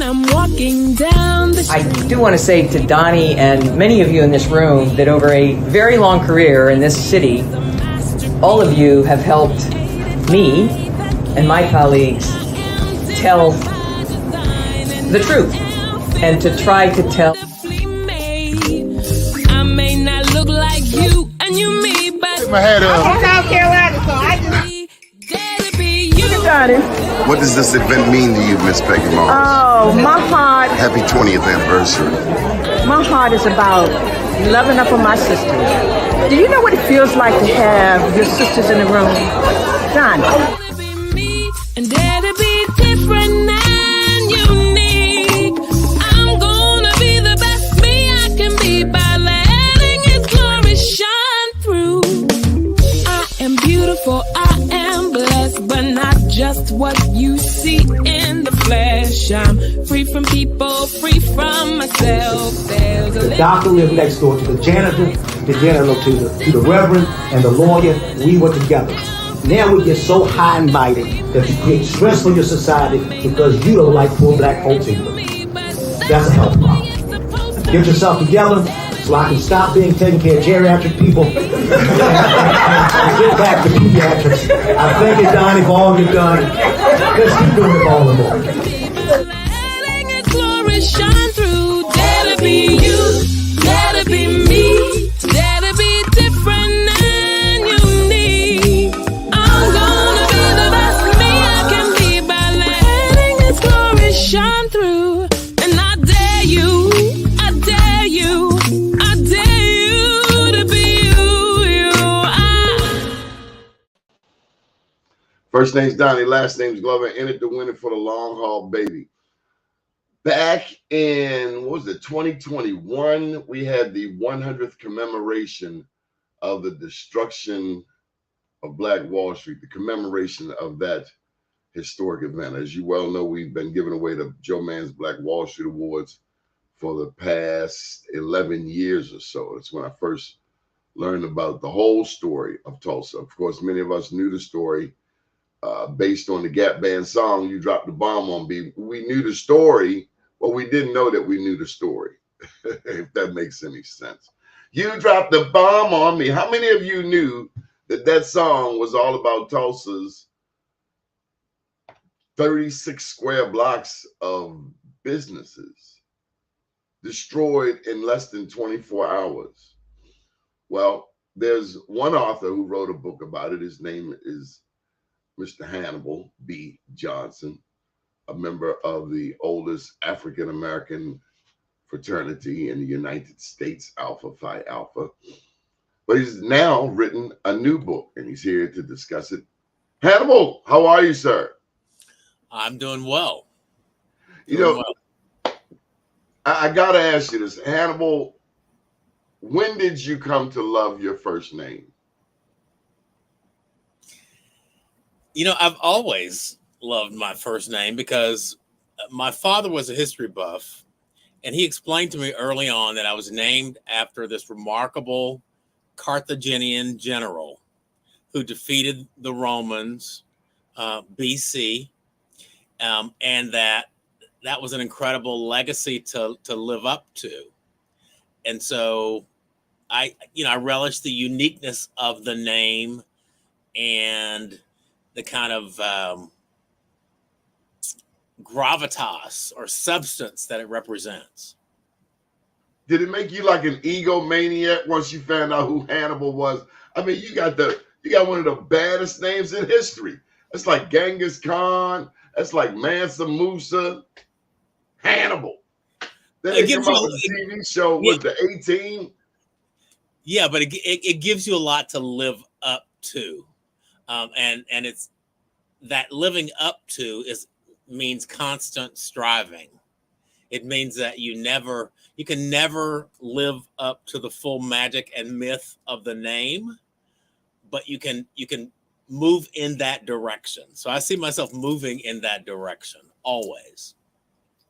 I'm walking down the I do want to say to Doni and many of you in this room that over a very long career in this city, all of you have helped me and my colleagues tell the truth and to try to tell. I may not look like you and you me, but Take my hat off. I'm from South Carolina, so I just... What does this event mean to you, Miss Peggy Morris? Oh, my heart, Happy 20th anniversary. my heart is about loving up on my sisters. Do you know what it feels like to have your sisters in the room? John. And dare to be different and unique. I'm gonna be the best me I can be by letting His glory shine through. I am beautiful, I am blessed, but not just what you see in the flesh. I'm free from people, free from myself. There's a The doctor lived next door to the janitor to the reverend and the lawyer. We were together. Now we get so high and mighty that you create stress for your society because you don't like poor black folks either. That's a health problem. Get yourself together so I can stop being taking care of geriatric people and get back to pediatrics. I thank you, Doni, for all you've done. Let's keep doing it all the more. letting His glory shine through. Dare to be you, dare to be me, dare to be different and unique. I'm gonna be the best me I can be by letting His glory shine through. And I dare you, I dare you, I dare you to be you. First name's Doni, last name's Glover. Entered the winner for the long haul, baby. Back in, 2021, we had the 100th commemoration of the destruction of Black Wall Street, the commemoration of that historic event. As you well know, we've been giving away the Joe Mann's Black Wall Street Awards for the past 11 years or so. That's when I first learned about the whole story of Tulsa. Of course, many of us knew the story based on the Gap Band song, You Dropped the Bomb on Me. We knew the story, but we didn't know that we knew the story, if that makes any sense. You dropped the bomb on me. How many of you knew that that song was all about Tulsa's 36 square blocks of businesses destroyed in less than 24 hours? Well, there's one author who wrote a book about it. His name is Mr. Hannibal B. Johnson, a member of the oldest African-American fraternity in the United States, Alpha Phi Alpha. But he's now written a new book, and he's here to discuss it. Hannibal, how are you, sir? I'm doing well. I got to ask you this. Hannibal, when did you come to love your first name? I've always loved my first name because my father was a history buff, and he explained to me early on that I was named after this remarkable Carthaginian general who defeated the Romans BC, and that was an incredible legacy to live up to. And so I relish the uniqueness of the name and the kind of gravitas or substance that it represents. Did it make you like an egomaniac once you found out who Hannibal was? I mean, you got one of the baddest names in history. It's like Genghis Khan. That's like Mansa Musa. Hannibal. Then they come up with a TV show with the 18. Yeah, but it gives you a lot to live up to. And it's that living up to means constant striving. It means that you can never live up to the full magic and myth of the name, but you can move in that direction. So I see myself moving in that direction always.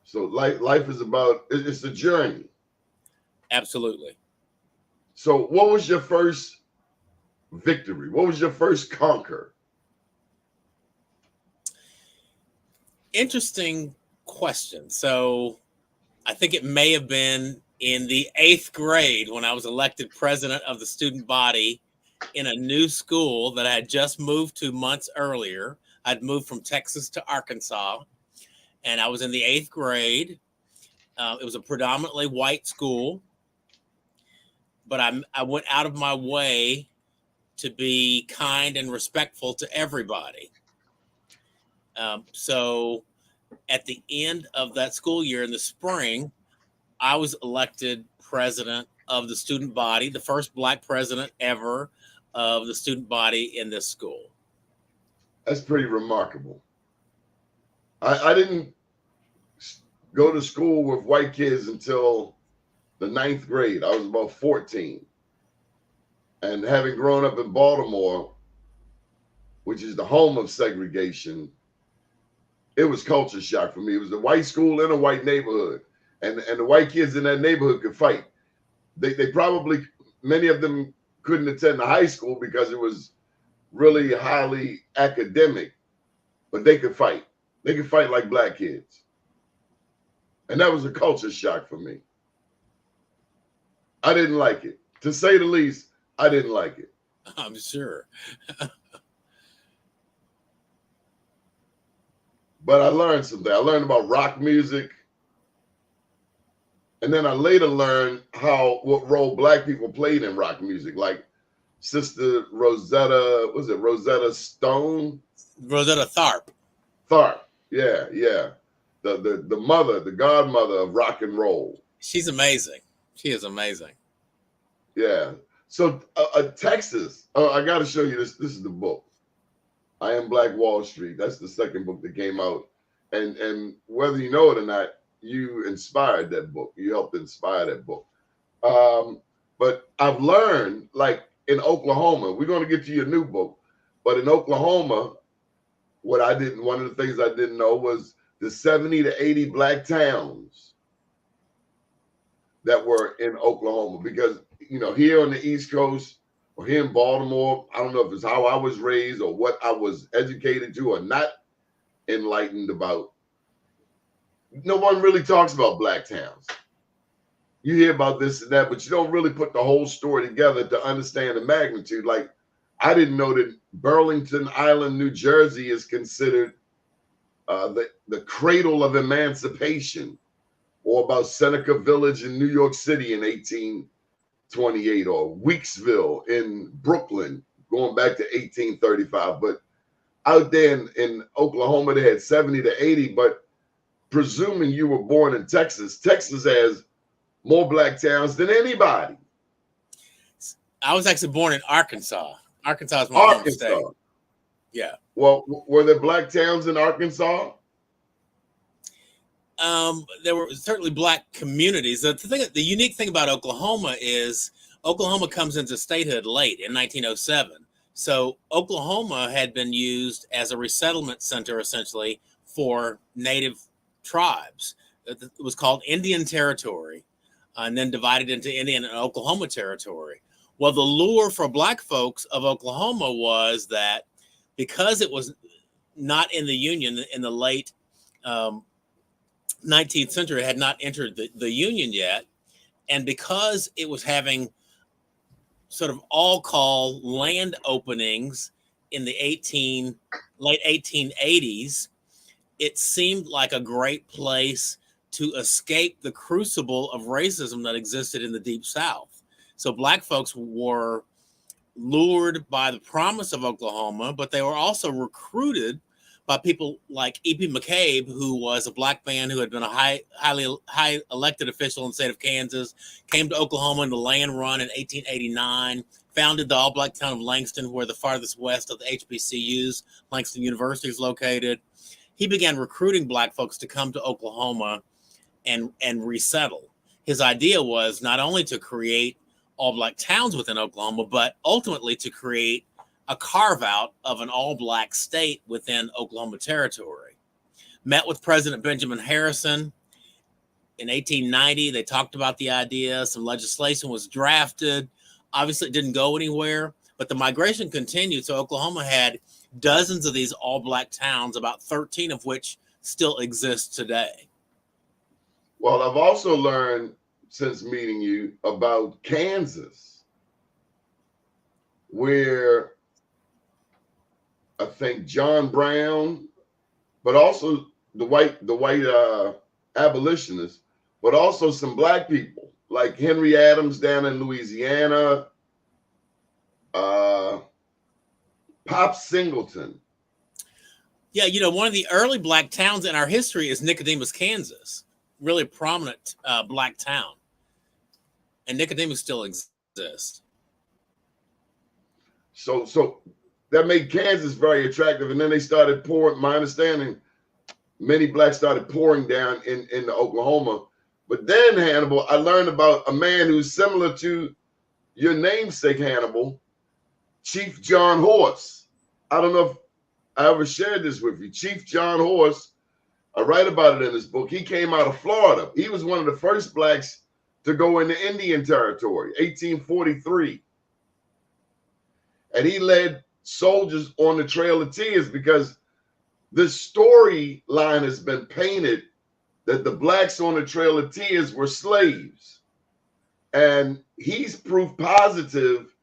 So life is it's a journey. Absolutely. So what was your first victory? What was your first conquer? Interesting question. So I think it may have been in the 8th grade when I was elected president of the student body in a new school that I had just moved to months earlier. I'd moved from Texas to Arkansas, and I was in the 8th grade. It was a predominantly white school, but I went out of my way to be kind and respectful to everybody. So at the end of that school year in the spring, I was elected president of the student body, the first Black president ever of the student body in this school. That's pretty remarkable. I didn't go to school with white kids until the 9th grade. I was about 14. And having grown up in Baltimore, which is the home of segregation, it was culture shock for me. It was a white school in a white neighborhood. And the white kids in that neighborhood could fight. They probably, many of them couldn't attend the high school because it was really highly academic, but they could fight. They could fight like Black kids. And that was a culture shock for me. I didn't like it. To say the least, I didn't like it. I'm sure. But I learned something. I learned about rock music. And then I later learned what role Black people played in rock music, like Sister Rosetta, was it Rosetta Stone? Rosetta Tharpe. Tharpe, yeah. The mother, the godmother of rock and roll. She's amazing. She is amazing. Yeah. So Texas, I got to show you this. This is the book. I Am Black Wall Street. That's the second book that came out. And whether you know it or not, you inspired that book. You helped inspire that book. But I've learned, like in Oklahoma, we're going to get to your new book, but in Oklahoma, one of the things I didn't know was the 70 to 80 Black towns that were in Oklahoma. Because, here on the East Coast or here in Baltimore, I don't know if it's how I was raised or what I was educated to or not enlightened about. No one really talks about Black towns. You hear about this and that, but you don't really put the whole story together to understand the magnitude. Like, I didn't know that Burlington Island, New Jersey is considered the cradle of emancipation, or about Seneca Village in New York City in 1828, or Weeksville in Brooklyn going back to 1835. But out there in Oklahoma, they had 70 to 80, but presuming you were born in Texas, Texas has more Black towns than anybody. I was actually born in Arkansas. Arkansas is my home state. Yeah. Well, were there Black towns in Arkansas? There were certainly Black communities. The unique thing about Oklahoma is Oklahoma comes into statehood late in 1907. So Oklahoma had been used as a resettlement center essentially for native tribes. It was called Indian Territory, and then divided into Indian and Oklahoma Territory. Well, the lure for Black folks of Oklahoma was that because it was not in the Union in the late 19th century, had not entered the Union yet, and because it was having sort of all-call land openings in the late 1880s, it seemed like a great place to escape the crucible of racism that existed in the Deep South. So Black folks were lured by the promise of Oklahoma, but they were also recruited by people like E.P. McCabe, who was a Black man who had been a high elected official in the state of Kansas, came to Oklahoma in the land run in 1889, founded the all-Black town of Langston, where the farthest west of the HBCUs, Langston University, is located. He began recruiting Black folks to come to Oklahoma and resettle. His idea was not only to create all-Black towns within Oklahoma, but ultimately to create a carve-out of an all-Black state within Oklahoma Territory. Met with President Benjamin Harrison in 1890. They talked about the idea. Some legislation was drafted. Obviously, it didn't go anywhere, but the migration continued. So Oklahoma had dozens of these all-Black towns, about 13 of which still exists today. Well, I've also learned since meeting you about Kansas, where I think John Brown, but also the white abolitionists, but also some black people like Henry Adams down in Louisiana, Pop Singleton. Yeah, you know, one of the early black towns in our history is Nicodemus, Kansas. Really prominent black town. And Nicodemus still exists. So that made Kansas very attractive. And then they started pouring, my understanding, many blacks started pouring down into Oklahoma. But then, Hannibal, I learned about a man who's similar to your namesake, Hannibal, Chief John Horse. I don't know if I ever shared this with you. Chief John Horse, I write about it in this book. He came out of Florida. He was one of the first blacks to go into Indian Territory, 1843. And he led soldiers on the Trail of Tears because this storyline has been painted that the blacks on the Trail of Tears were slaves. And he's proof positive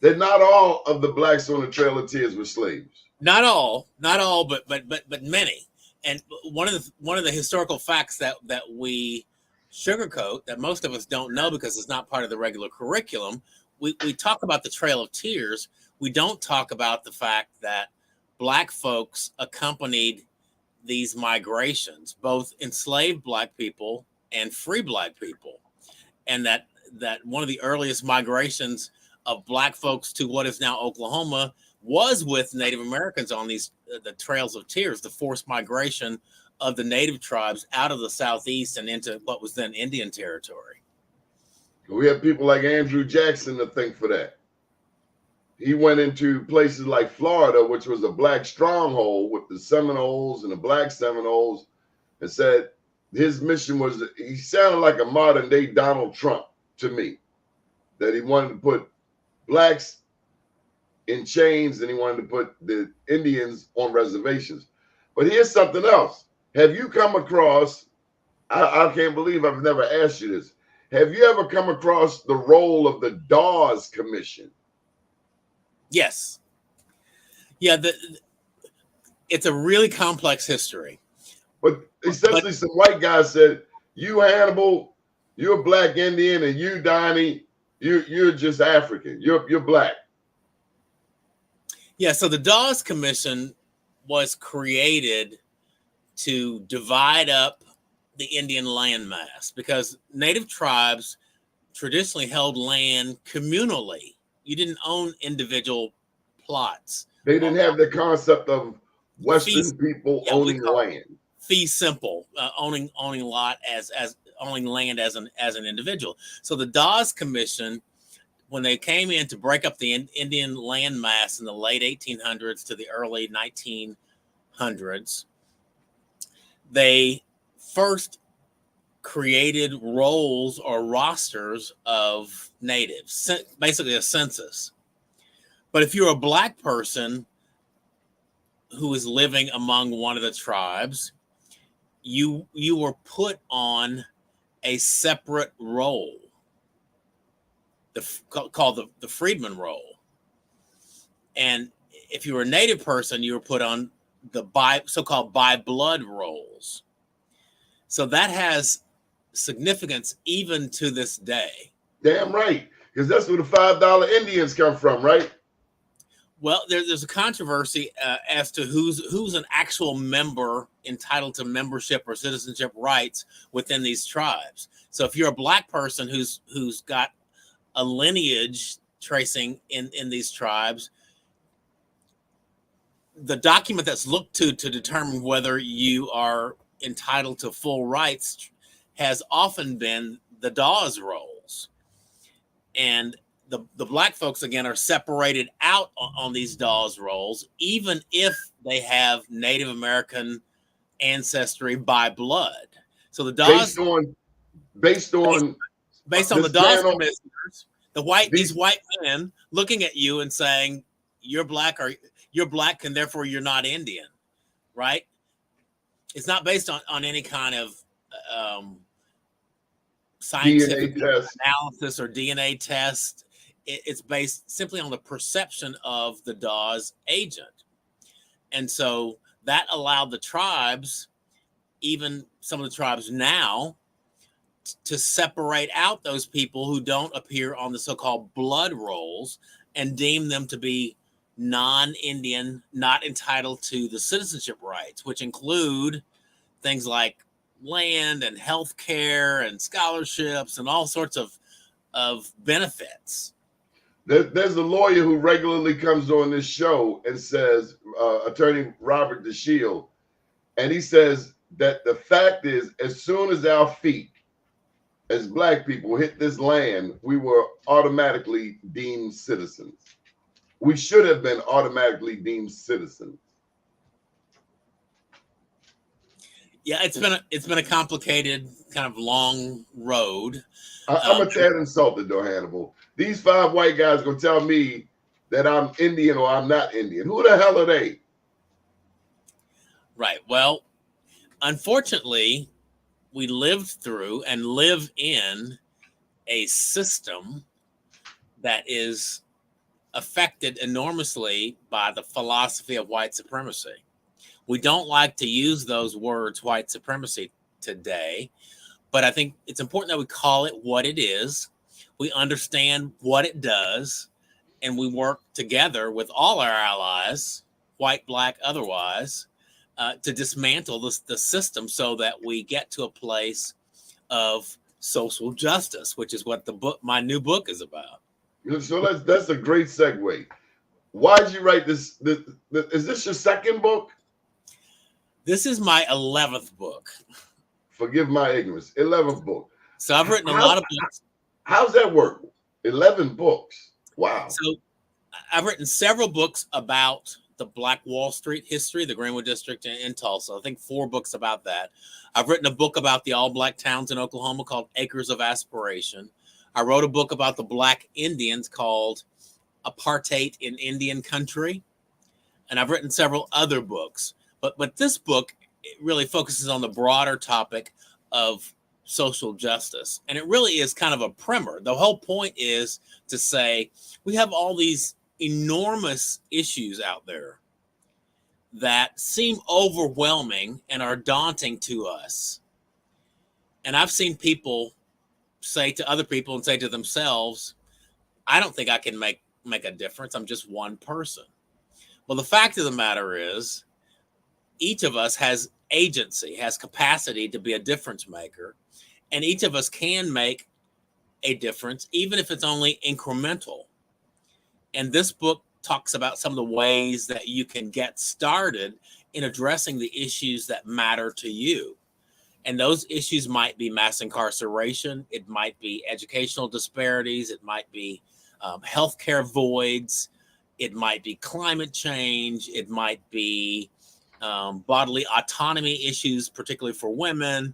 that not all of the blacks on the Trail of Tears were slaves. Not all, but many. And one of the historical facts that we sugarcoat that most of us don't know because it's not part of the regular curriculum, we talk about the Trail of Tears. We don't talk about the fact that black folks accompanied these migrations, both enslaved black people and free black people. And that one of the earliest migrations of black folks to what is now Oklahoma was with Native Americans on the Trails of Tears, the forced migration of the native tribes out of the Southeast and into what was then Indian Territory. We have people like Andrew Jackson to thank for that. He went into places like Florida, which was a black stronghold with the Seminoles and the black Seminoles, and said his mission was, he sounded like a modern day Donald Trump to me, that he wanted to put blacks in chains and he wanted to put the Indians on reservations. But here's something else. Have you come across, I can't believe I've never asked you this. Have you ever come across the role of the Dawes Commission? Yes. Yeah, it's a really complex history. But essentially some white guys said, you Hannibal, you're a black Indian, and you, Doni, you're just African. You're black. Yeah, so the Dawes Commission was created to divide up the Indian landmass because native tribes traditionally held land communally. You didn't own individual plots. They didn't have the concept of Western people owning land. Fee simple, owning lot as owning land as an individual. So the Dawes Commission, when they came in to break up the Indian landmass in the late 1800s to the early 1900s, they first created rolls or rosters of natives, basically a census. But if you're a black person who is living among one of the tribes, you were put on a separate roll, called the freedman roll. And if you were a native person, you were put on the so-called by blood rolls. So that has significance even to this day. Damn right, because that's where the $5 Indians come from, right? Well, there's a controversy as to who's an actual member entitled to membership or citizenship rights within these tribes. So if you're a black person who's got a lineage tracing in these tribes, the document that's looked to determine whether you are entitled to full rights has often been the Dawes rolls. And the black folks, again, are separated out on these Dawes rolls, even if they have Native American ancestry by blood. So the Dawes, based on the Dawes commissioners, these white men looking at you and saying, you're black, and therefore you're not Indian, right? It's not based on any kind of scientific DNA test. analysis or DNA test. It's based simply on the perception of the Dawes agent. And so that allowed the tribes, even some of the tribes now, to separate out those people who don't appear on the so-called blood rolls and deem them to be non-Indian, not entitled to the citizenship rights, which include things like land and health care and scholarships and all sorts of benefits. There's a lawyer who regularly comes on this show and says, Attorney Robert DeShield, and he says that the fact is, as soon as our feet as Black people hit this land, we were automatically deemed citizens. We should have been automatically deemed citizens. Yeah, it's been a complicated, kind of long road. I'm a tad insulted though, Hannibal. These 5 white guys gonna tell me that I'm Indian or I'm not Indian. Who the hell are they? Right. Well, unfortunately, we lived through and live in a system that is affected enormously by the philosophy of white supremacy. We don't like to use those words, white supremacy, today, but I think it's important that we call it what it is. We understand what it does, and we work together with all our allies, white, Black, otherwise, to dismantle the system so that we get to a place of social justice, which is what my new book is about. So that's a great segue. Why did you write this? Is this your second book? This is my 11th book. Forgive my ignorance. 11th book. So I've written a lot of books. How's that work? 11 books. Wow. So I've written several books about the Black Wall Street history, the Greenwood District in Tulsa. I think 4 books about that. I've written a book about the all-Black towns in Oklahoma called Acres of Aspiration. I wrote a book about the Black Indians called Apartheid in Indian Country. And I've written several other books. But this book, it really focuses on the broader topic of social justice. And it really is kind of a primer. The whole point is to say we have all these enormous issues out there that seem overwhelming and are daunting to us. And I've seen people say to other people and say to themselves, I don't think I can make a difference. I'm just one person. Well, the fact of the matter is, each of us has agency, has capacity to be a difference maker, and each of us can make a difference, even if it's only incremental. And this book talks about some of the ways that you can get started in addressing the issues that matter to you. And those issues might be mass incarceration, it might be educational disparities, it might be healthcare voids, it might be climate change, it might be bodily autonomy issues, particularly for women.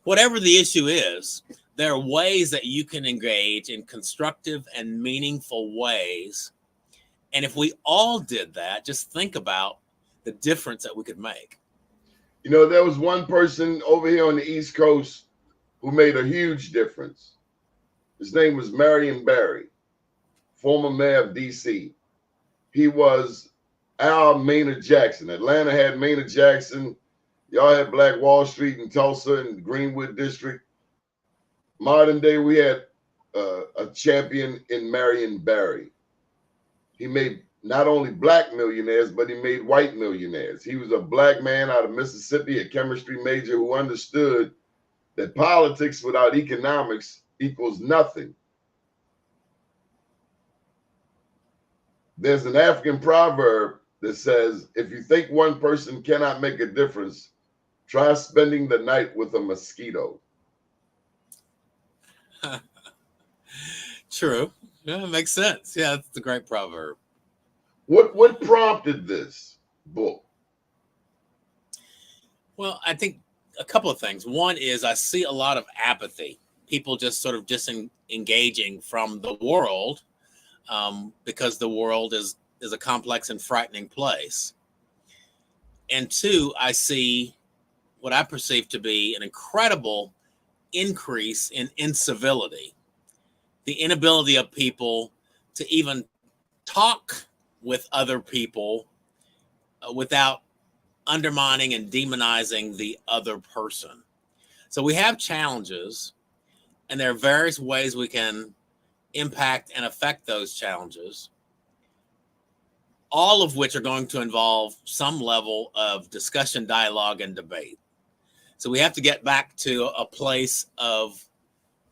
Whatever the issue is, there are ways that you can engage in constructive and meaningful ways. And if we all did that, just think about the difference that we could make. You know, there was one person over here on the East Coast who made a huge difference. His name was Marion Barry, former mayor of D.C. He was our Maynard Jackson. Atlanta had Maynard Jackson. Y'all had Black Wall Street in Tulsa and Greenwood District. Modern day, we had a champion in Marion Barry. He made not only Black millionaires, but he made white millionaires. He was a Black man out of Mississippi, a chemistry major who understood that politics without economics equals nothing. There's an African proverb that says, if you think one person cannot make a difference, try spending the night with a mosquito. True. Yeah, it makes sense. Yeah, that's a great proverb. What prompted this book? Well, I think a couple of things. One is I see a lot of apathy, people just sort of disengaging from the world because the world is a complex and frightening place. And 2, I see what I perceive to be an incredible increase in incivility, the inability of people to even talk with other people without undermining and demonizing the other person. So we have challenges, and there are various ways we can impact and affect those challenges, all of which are going to involve some level of discussion, dialogue, and debate. So we have to get back to a place of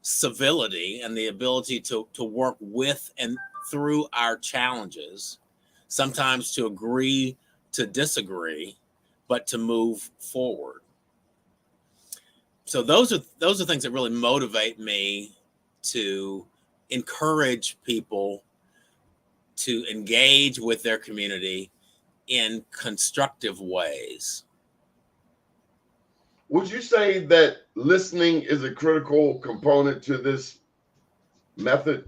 civility and the ability to work with and through our challenges, sometimes to agree to disagree, but to move forward. So those are things that really motivate me to encourage people to engage with their community in constructive ways. Would you say that listening is a critical component to this method?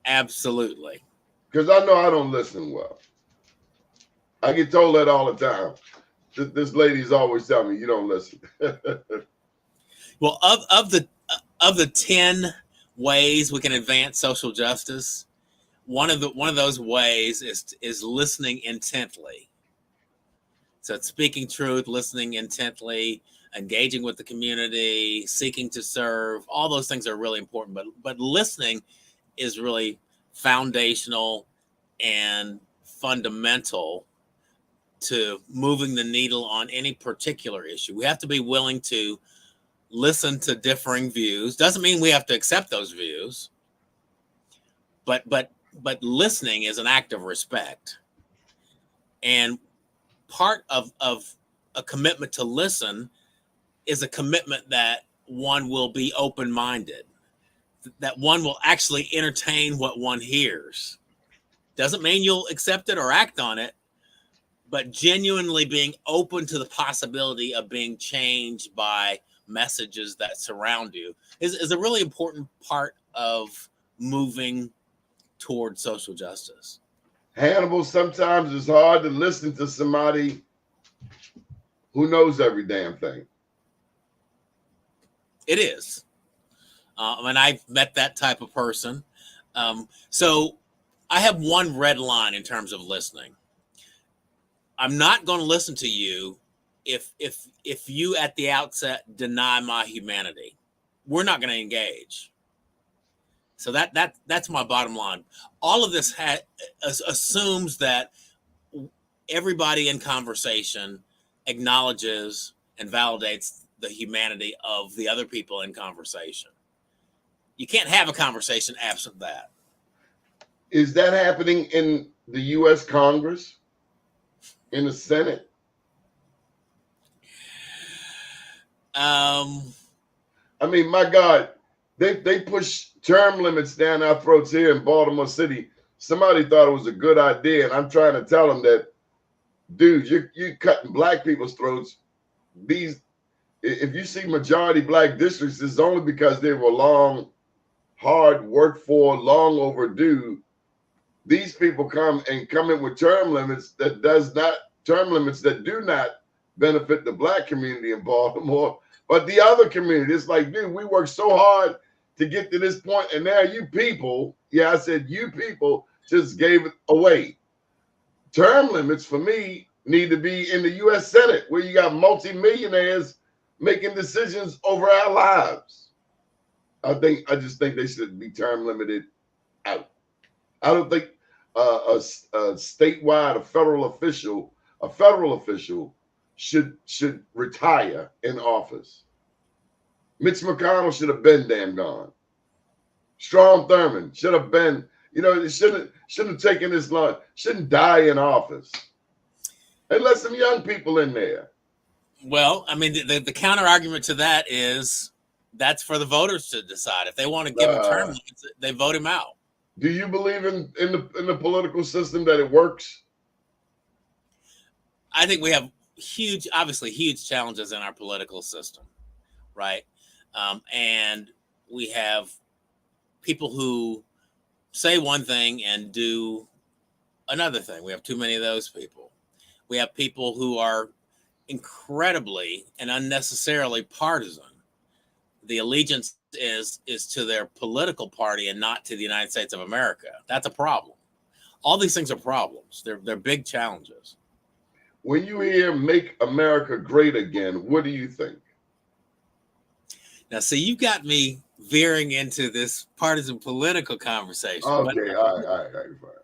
Absolutely. Because I know I don't listen well. I get told that all the time. This lady's always telling me, you don't listen. Well, of the 10 ways we can advance social justice, one of those ways is listening intently. So it's speaking truth, listening intently, engaging with the community, seeking to serve. All those things are really important, but listening is really foundational and fundamental to moving the needle on any particular issue. We have to be willing to listen to differing views. Doesn't mean we have to accept those views, but listening is an act of respect. And part of a commitment to listen is a commitment that one will be open-minded, that one will actually entertain what one hears. Doesn't mean you'll accept it or act on it, but genuinely being open to the possibility of being changed by messages that surround you is a really important part of moving toward social justice. Hannibal, sometimes it's hard to listen to somebody who knows every damn thing. It is. And I've met that type of person. So I have one red line in terms of listening. I'm not going to listen to you if you at the outset deny my humanity. We're not going to engage. So that's my bottom line. All of this assumes that everybody in conversation acknowledges and validates the humanity of the other people in conversation. You can't have a conversation absent that. Is that happening in the U.S. Congress, in the Senate? I mean, my God, they push term limits down our throats here in Baltimore City. Somebody thought it was a good idea, and I'm trying to tell them that, dude, you're cutting black people's throats. If you see majority black districts, it's only because they were long, hard worked for, long overdue. These people come in with term limits that do not benefit the black community in Baltimore, but the other community. It's like, dude, we worked so hard to get to this point, and now you people, yeah, I said you people just gave it away. Term limits for me need to be in the U.S. Senate, where you got multimillionaires making decisions over our lives. I just think they should be term limited out. I don't think a statewide, a federal official should retire in office. Mitch McConnell should have been damn gone. Strom Thurmond should have been, it shouldn't have taken this long, shouldn't die in office. And let some young people in there. Well, I mean, the counter argument to that is that's for the voters to decide. If they want to give him term limits, they vote him out. Do you believe in the political system that it works? I think we have obviously huge challenges in our political system, right? And we have people who say one thing and do another thing. We have too many of those people. We have people who are incredibly and unnecessarily partisan. The allegiance is to their political party and not to the United States of America. That's a problem. All these things are problems. They're big challenges. When you hear "Make America Great Again," what do you think? Now, see, you got me veering into this partisan political conversation. Okay, all right,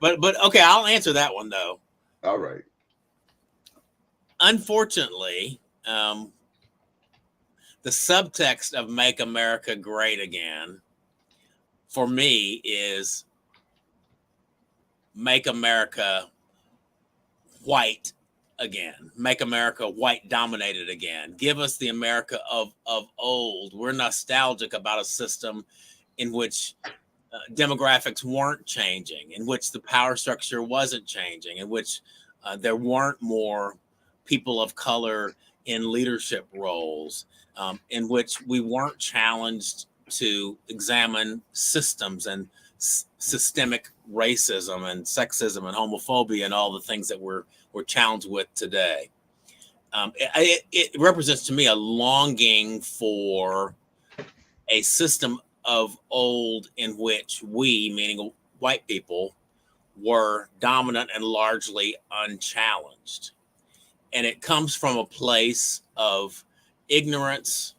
fine. But okay, I'll answer that one though. All right. Unfortunately, the subtext of "Make America Great Again" for me is make America white again, make America white dominated again. Give us the America of old. We're nostalgic about a system in which demographics weren't changing, in which the power structure wasn't changing, in which there weren't more people of color in leadership roles, in which we weren't challenged to examine systems and systemic racism and sexism and homophobia and all the things that we're challenged with today. It represents to me a longing for a system of old in which we, meaning white people, were dominant and largely unchallenged. And it comes from a place of ignorance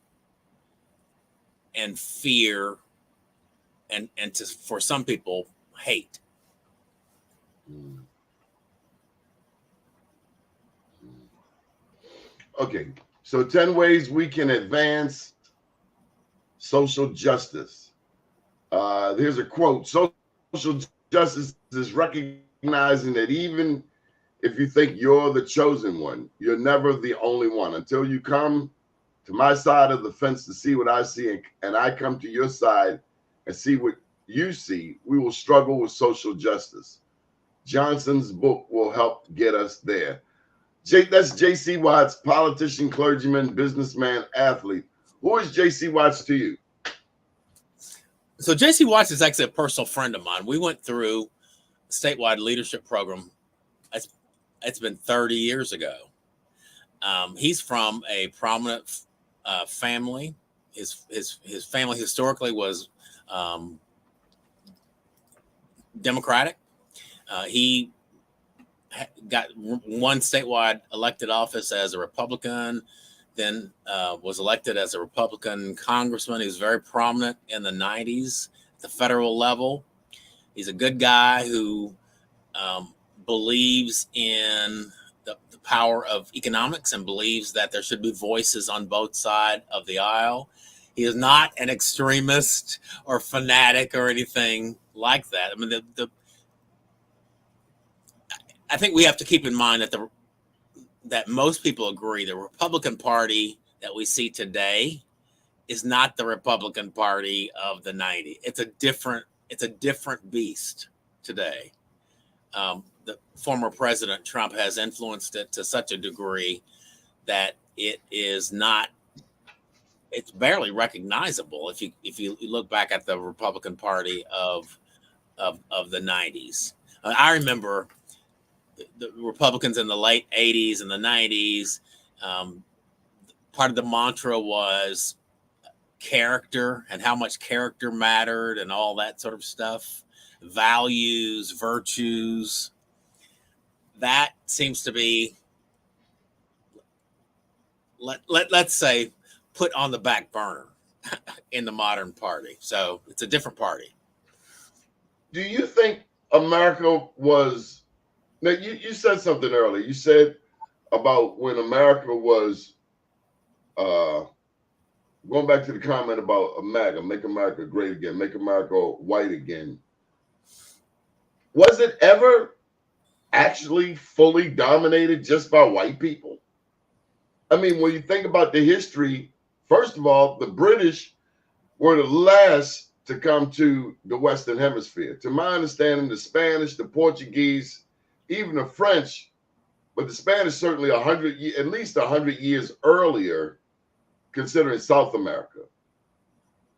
and fear and for some people, hate. Okay, so 10 ways we can advance social justice. Here's a quote: social justice is recognizing that even if you think you're the chosen one, you're never the only one. Until you come to my side of the fence to see what I see, and I come to your side and see what you see, we will struggle with social justice. Johnson's book will help get us there. That's J.C. Watts, politician, clergyman, businessman, athlete. Who is J.C. Watts to you? So J.C. Watts is actually a personal friend of mine. We went through a statewide leadership program. It's been 30 years ago. He's from a prominent family. His family historically was Democratic. He got one statewide elected office as a Republican, then was elected as a Republican congressman. He was very prominent in the 90s at the federal level. He's a good guy who believes in the power of economics and believes that there should be voices on both sides of the aisle. He is not an extremist or fanatic or anything like that. I mean, I think we have to keep in mind that most people agree the Republican Party that we see today is not the Republican Party of the 90s. It's a different beast today. The former President Trump has influenced it to such a degree that it's barely recognizable if you look back at the Republican Party of the 90s. I remember the Republicans in the late 80s and the 90s. Part of the mantra was character and how much character mattered and all that sort of stuff, values, virtues. That seems to be, let's say, put on the back burner in the modern party. So it's a different party. Do you think America was, now you said something earlier. You said about when America was, going back to the comment about MAGA, make America great again, make America white again. Was it ever actually fully dominated just by white people? I mean, when you think about the history, first of all, the British were the last to come to the Western Hemisphere. To my understanding, the Spanish, the Portuguese, even the French, but the Spanish certainly at least 100 years earlier, considering South America.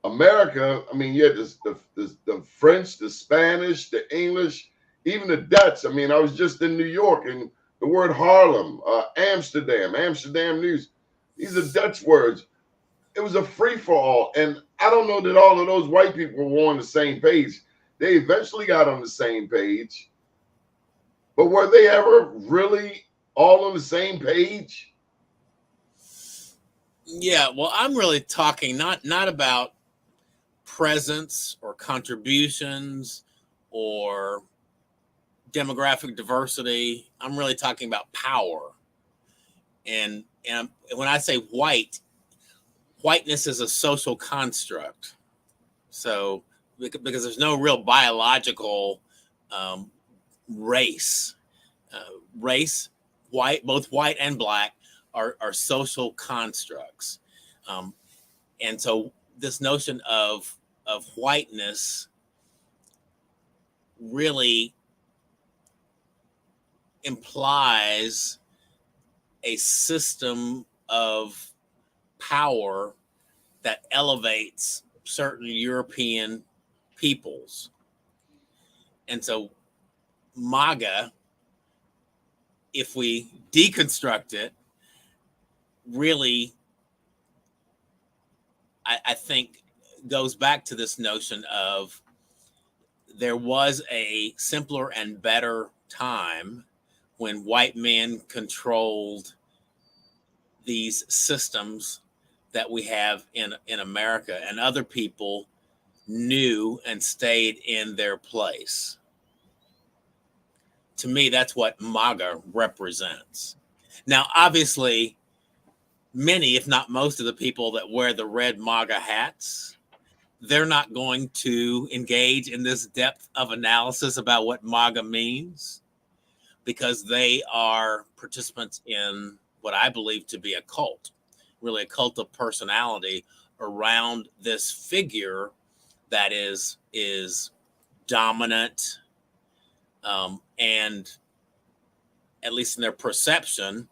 America, I mean, you had the French, the Spanish, the English, even the Dutch. I mean, I was just in New York, and The word Harlem, Amsterdam, Amsterdam News. These are Dutch words. It was a free-for-all. And I don't know that all of those white people were on the same page. They eventually got on the same page. But were they ever really all on the same page? Yeah, well, I'm really talking not about presence or contributions or demographic diversity. I'm really talking about power. And when I say whiteness is a social construct. So because there's no real biological race, both white and black are social constructs, and so this notion of whiteness really implies a system of power that elevates certain European peoples. And so MAGA, if we deconstruct it, really, I think goes back to this notion of there was a simpler and better time when white men controlled these systems that we have in America, and other people knew and stayed in their place. To me, that's what MAGA represents. Now, obviously, many, if not most of the people that wear the red MAGA hats, they're not going to engage in this depth of analysis about what MAGA means, because they are participants in what I believe to be a cult, really a cult of personality around this figure that is dominant, and at least in their perception,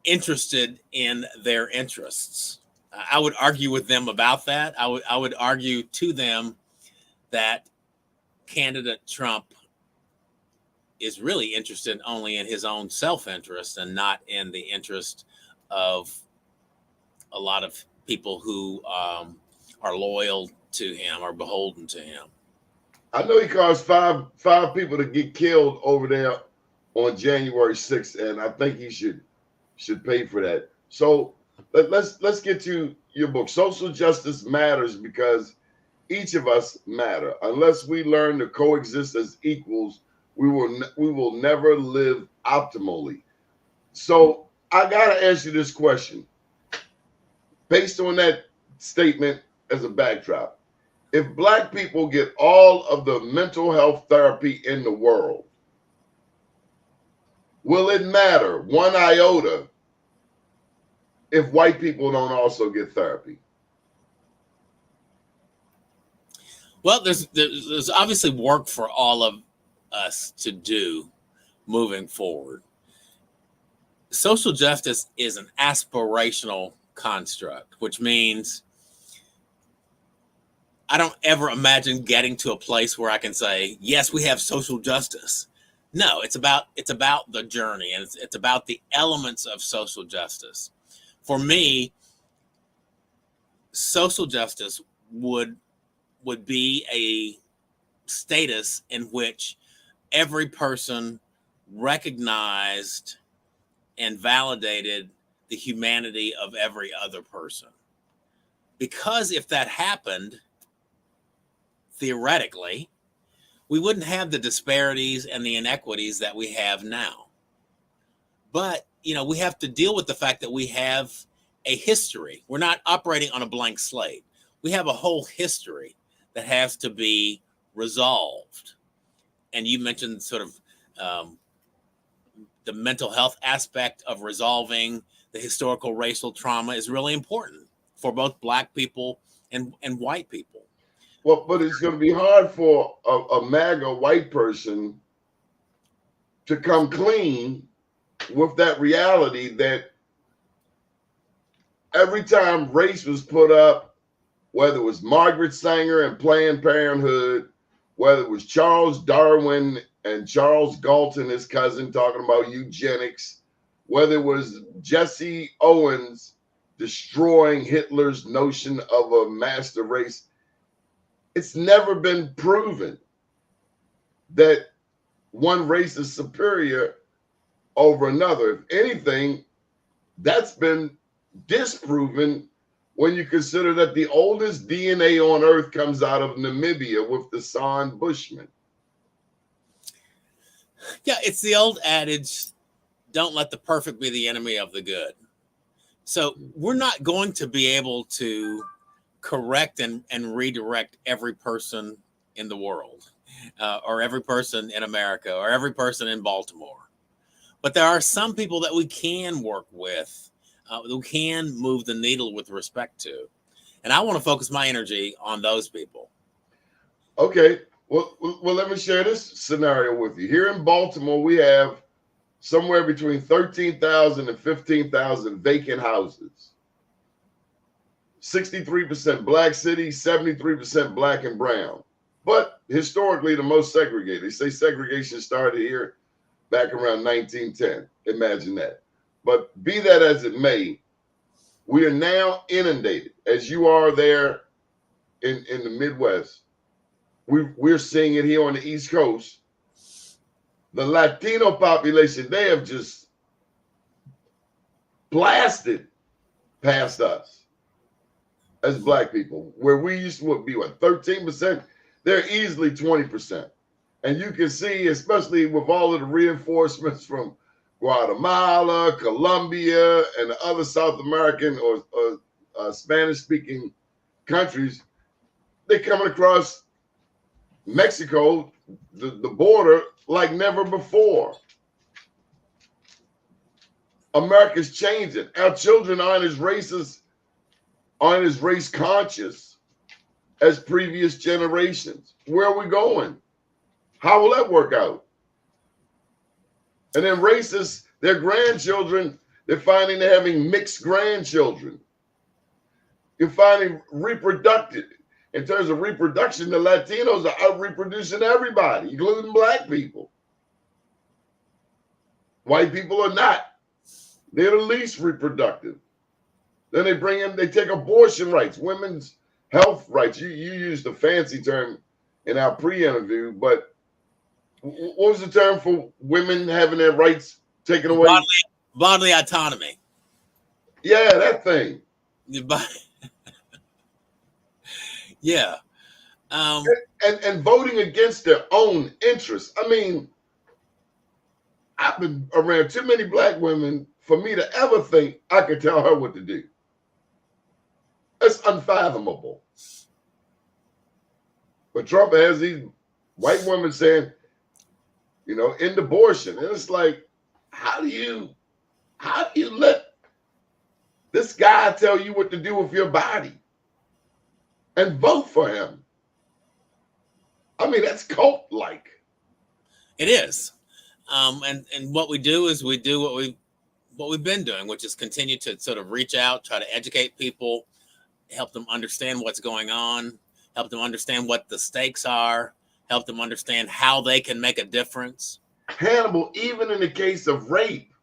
interested in their interests. I would argue with them about that. I would argue to them that candidate Trump is really interested only in his own self-interest and not in the interest of a lot of people who are loyal to him or beholden to him. I know he caused five people to get killed over there on January 6th, and I think he should pay for that. So let's get to your book. Social justice matters because each of us matter. Unless we learn to coexist as equals, we will never live optimally. So I gotta ask you this question, based on that statement as a backdrop. If Black people get all of the mental health therapy in the world, will it matter one iota if white people don't also get therapy? Well, there's obviously work for all of us to do moving forward. Social justice is an aspirational construct, which means I don't ever imagine getting to a place where I can say, yes, we have social justice. No, it's about the journey, and it's about the elements of social justice. For me, social justice would be a status in which every person recognized and validated the humanity of every other person. Because if that happened, theoretically, we wouldn't have the disparities and the inequities that we have now. But, we have to deal with the fact that we have a history. We're not operating on a blank slate. We have a whole history that has to be resolved. And you mentioned sort of the mental health aspect of resolving the historical racial trauma is really important for both Black people and white people. Well, but it's going to be hard for a MAGA white person to come clean with that reality that every time race was put up, whether it was Margaret Sanger and Planned Parenthood whether it was Charles Darwin and Charles Galton, his cousin, talking about eugenics, whether it was Jesse Owens destroying Hitler's notion of a master race, it's never been proven that one race is superior over another. If anything, that's been disproven when you consider that the oldest DNA on Earth comes out of Namibia with the San Bushmen. Yeah, it's the old adage, don't let the perfect be the enemy of the good. So we're not going to be able to correct and redirect every person in the world, or every person in America, or every person in Baltimore. But there are some people that we can work with, who can move the needle with respect to. And I want to focus my energy on those people. Okay, well, let me share this scenario with you. Here in Baltimore, we have somewhere between 13,000 and 15,000 vacant houses. 63% black city, 73% black and brown. But historically, the most segregated. They say segregation started here back around 1910. Imagine that. But be that as it may, we are now inundated, as you are there in the Midwest. We're seeing it here on the East Coast. The Latino population, they have just blasted past us as black people. Where we used to be, 13%? They're easily 20%. And you can see, especially with all of the reinforcements from Guatemala, Colombia, and the other South American or Spanish-speaking countries, they're coming across Mexico, the border, like never before. America's changing. Our children aren't as racist, aren't as race conscious as previous generations. Where are we going? How will that work out? And then racists, their grandchildren, they're finding they're having mixed grandchildren. You're finding reproductive. In terms of reproduction, the Latinos are out reproducing everybody, including black people. White people are not. They're the least reproductive. Then they take abortion rights, women's health rights. You used the fancy term in our pre-interview, but what was the term for women having their rights taken away? Bodily autonomy. Yeah, that thing. Yeah. And voting against their own interests. I mean, I've been around too many black women for me to ever think I could tell her what to do. It's unfathomable. But Trump has these white women saying, end abortion. And it's like, how do you let this guy tell you what to do with your body and vote for him? I mean, that's cult-like. It is. And what we do is we do what we've been doing, which is continue to sort of reach out, try to educate people, help them understand what's going on, help them understand what the stakes are, help them understand how they can make a difference. Hannibal, even in the case of rape,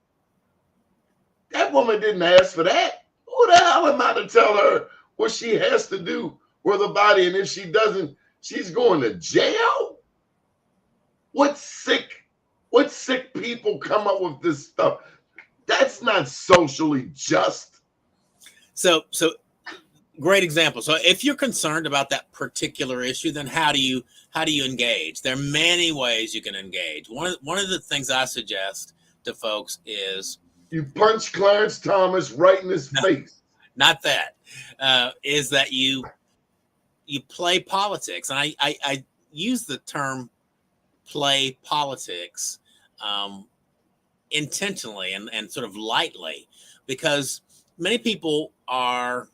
that woman didn't ask for that. Who the hell am I to tell her what she has to do with her body? And if she doesn't, she's going to jail? What sick people come up with this stuff? That's not socially just. So great example. So if you're concerned about that particular issue, then how do you engage? There are many ways you can engage. One of the things I suggest to folks is you punch Clarence Thomas right in his face. Not that. Is that you play politics. And I use the term play politics intentionally and sort of lightly, because many people are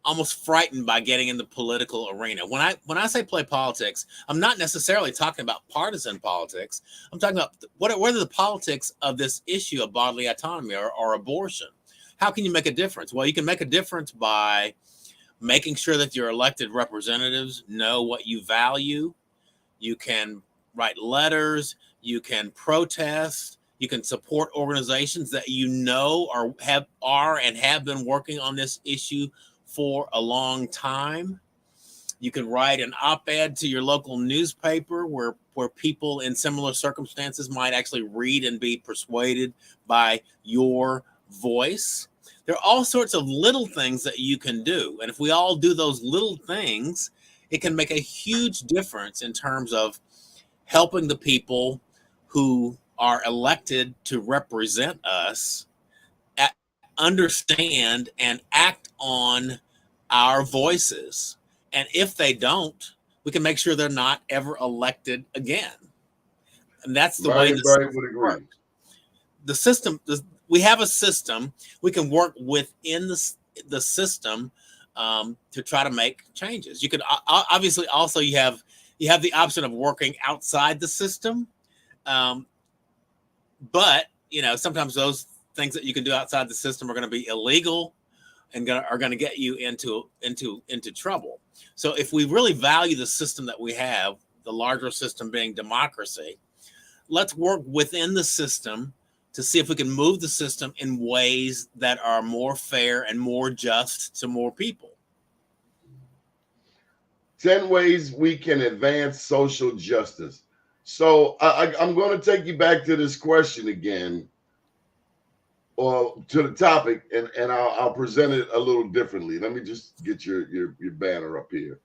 almost frightened by getting in the political arena. When I say play politics, I'm not necessarily talking about partisan politics. I'm talking about what are the politics of this issue of bodily autonomy or abortion. How can you make a difference? Well, you can make a difference by making sure that your elected representatives know what you value, You can write letters. You can protest. You can support organizations that you know are and have been working on this issue for a long time. You can write an op-ed to your local newspaper where people in similar circumstances might actually read and be persuaded by your voice. There are all sorts of little things that you can do. And if we all do those little things, it can make a huge difference in terms of helping the people who are elected to represent us understand and act on our voices. And if they don't, we can make sure they're not ever elected again. And that's the way Very would agree. Works. The system, we have a system. We can work within the system to try to make changes. You can obviously also you have the option of working outside the system, but sometimes those things that you can do outside the system are going to be illegal and are going to get you into trouble. So if we really value the system that we have, the larger system being democracy, let's work within the system to see if we can move the system in ways that are more fair and more just to more people. 10 ways we can advance social justice. So I'm going to take you back to this question again, or to the topic, and I'll present it a little differently. Let me just get your banner up here.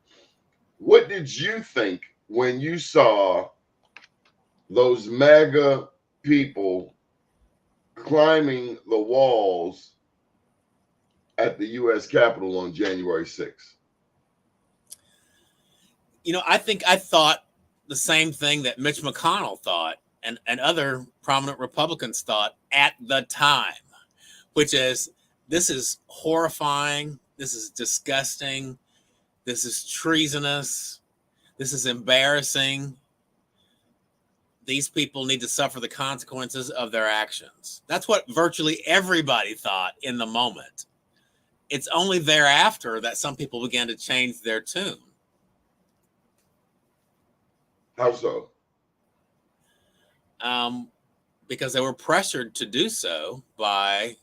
What did you think when you saw those MAGA people climbing the walls at the U.S. Capitol on January 6th? I think I thought the same thing that Mitch McConnell thought and other prominent Republicans thought at the time, which is, this is horrifying, this is disgusting, this is treasonous, this is embarrassing. These people need to suffer the consequences of their actions. That's what virtually everybody thought in the moment. It's only thereafter that some people began to change their tune. How so? Because they were pressured to do so by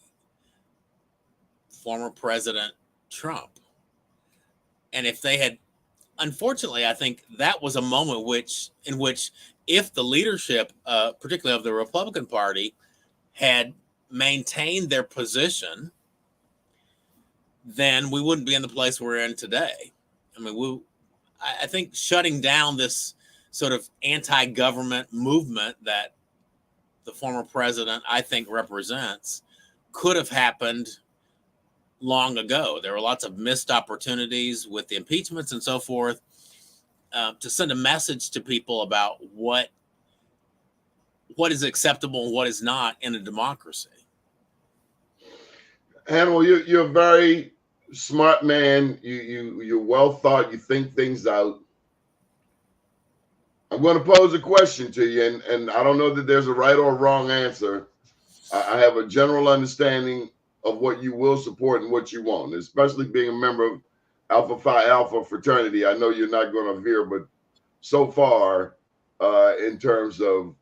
former President Trump. And if they had, unfortunately, I think that was a moment in which if the leadership, particularly of the Republican Party, had maintained their position, then we wouldn't be in the place we're in today. I mean, I think shutting down this sort of anti-government movement that the former president, I think, represents could have happened long ago. There were lots of missed opportunities with the impeachments and so forth to send a message to people about what is acceptable and what is not in a democracy. Hannibal, you're a very smart man. You're well thought. You think things out. I'm going to pose a question to you, and I don't know that there's a right or wrong answer. I have a general understanding of what you will support and what you won't, especially being a member of Alpha Phi Alpha fraternity. I know you're not going to veer, but so far in terms of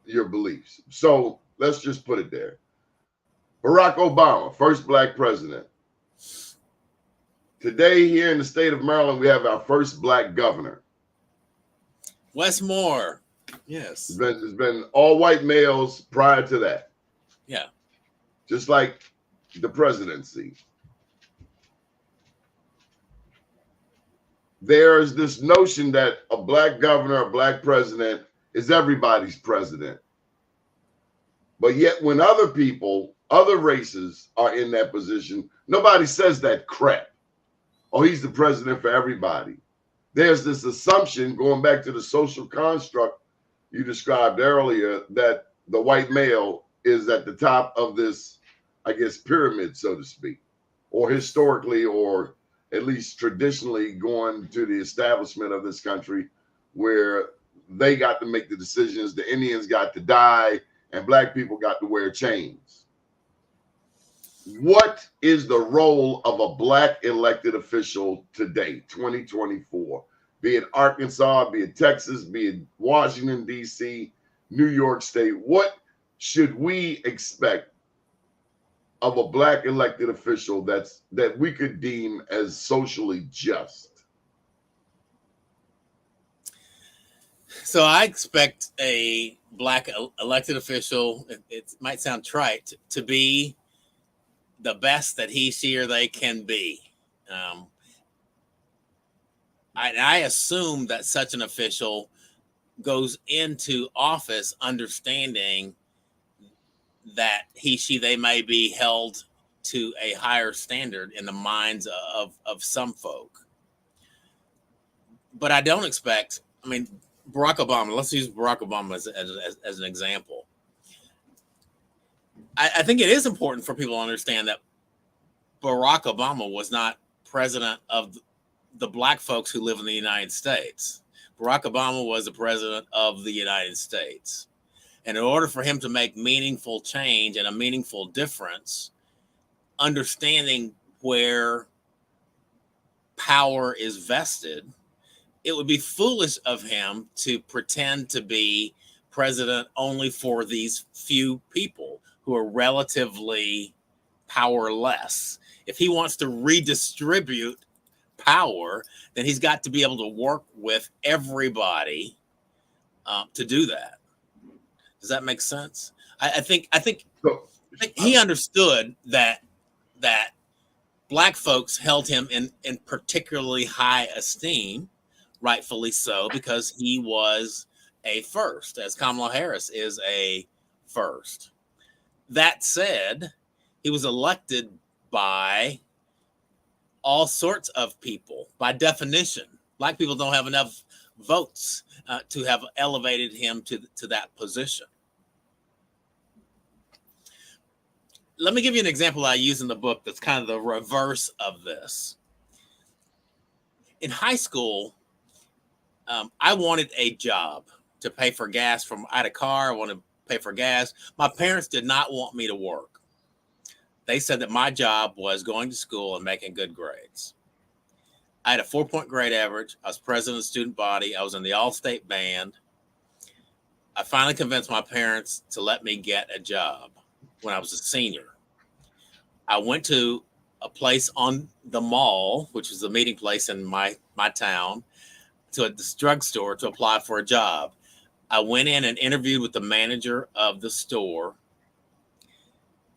your beliefs. So let's just put it there. Barack Obama, first black president. Today here in the state of Maryland, we have our first black governor. Wes Moore. Yes. There's been all white males prior to that. Yeah. Just like the presidency. There's this notion that a black governor, a black president is everybody's president. But yet when other people, other races are in that position, nobody says that crap. Oh, he's the president for everybody. There's this assumption, going back to the social construct you described earlier, that the white male is at the top of this, I guess, pyramid, so to speak, or historically, or at least traditionally going to the establishment of this country where they got to make the decisions, the Indians got to die, and black people got to wear chains. What is the role of a black elected official today, 2024? be it Arkansas, be it Texas, be it Washington, D.C., New York State. What should we expect of a black elected official that we could deem as socially just? So I expect a black elected official, it might sound trite, to be the best that he, she, or they can be. I assume that such an official goes into office understanding that he, she, they may be held to a higher standard in the minds of some folk. But I don't expect, I mean, Barack Obama, let's use Barack Obama as an example. I think it is important for people to understand that Barack Obama was not president of the black folks who live in the United States. Barack Obama was the president of the United States. And in order for him to make meaningful change and a meaningful difference, understanding where power is vested, it would be foolish of him to pretend to be president only for these few people who are relatively powerless. If he wants to redistribute power, then he's got to be able to work with everybody to do that. Does that make sense? I think he understood that black folks held him in particularly high esteem, rightfully so, because he was a first, as Kamala Harris is a first. That said, he was elected by all sorts of people. By definition, black people don't have enough votes to have elevated him to that position. Let me give you an example I use in the book that's kind of the reverse of this. In high school, I wanted a job to pay for gas. I had a car, I wanted to pay for gas. My parents did not want me to work. They said that my job was going to school and making good grades. I had a 4-point grade average. I was president of the student body. I was in the all-state band. I finally convinced my parents to let me get a job when I was a senior. I went to a place on the mall, which was the meeting place in my town, to this drugstore to apply for a job. I went in and interviewed with the manager of the store,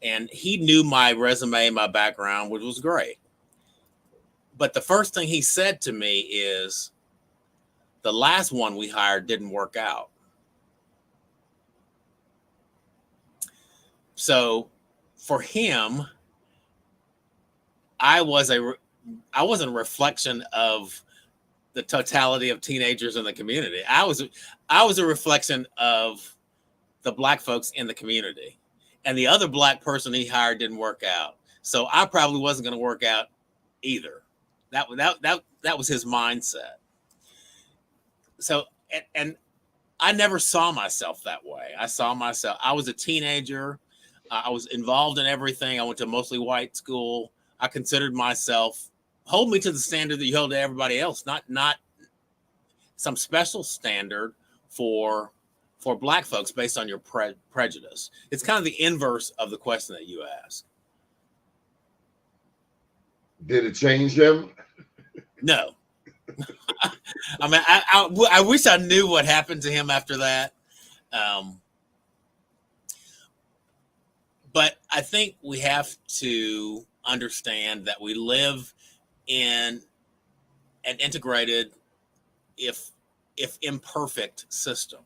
and he knew my resume, my background, which was great. But the first thing he said to me is, the last one we hired didn't work out. So for him, I wasn't a reflection of the totality of teenagers in the community. I was a reflection of the black folks in the community. And the other black person he hired didn't work out. So I probably wasn't going to work out either. That was his mindset. So, and I never saw myself that way. I was a teenager. I was involved in everything. I went to a mostly white school. I considered myself, hold me to the standard that you hold to everybody else, not some special standard for black folks based on your prejudice. It's kind of the inverse of the question that you asked. Did it change him? No. I mean, I wish I knew what happened to him after that. But I think we have to understand that we live in an integrated, if imperfect, system.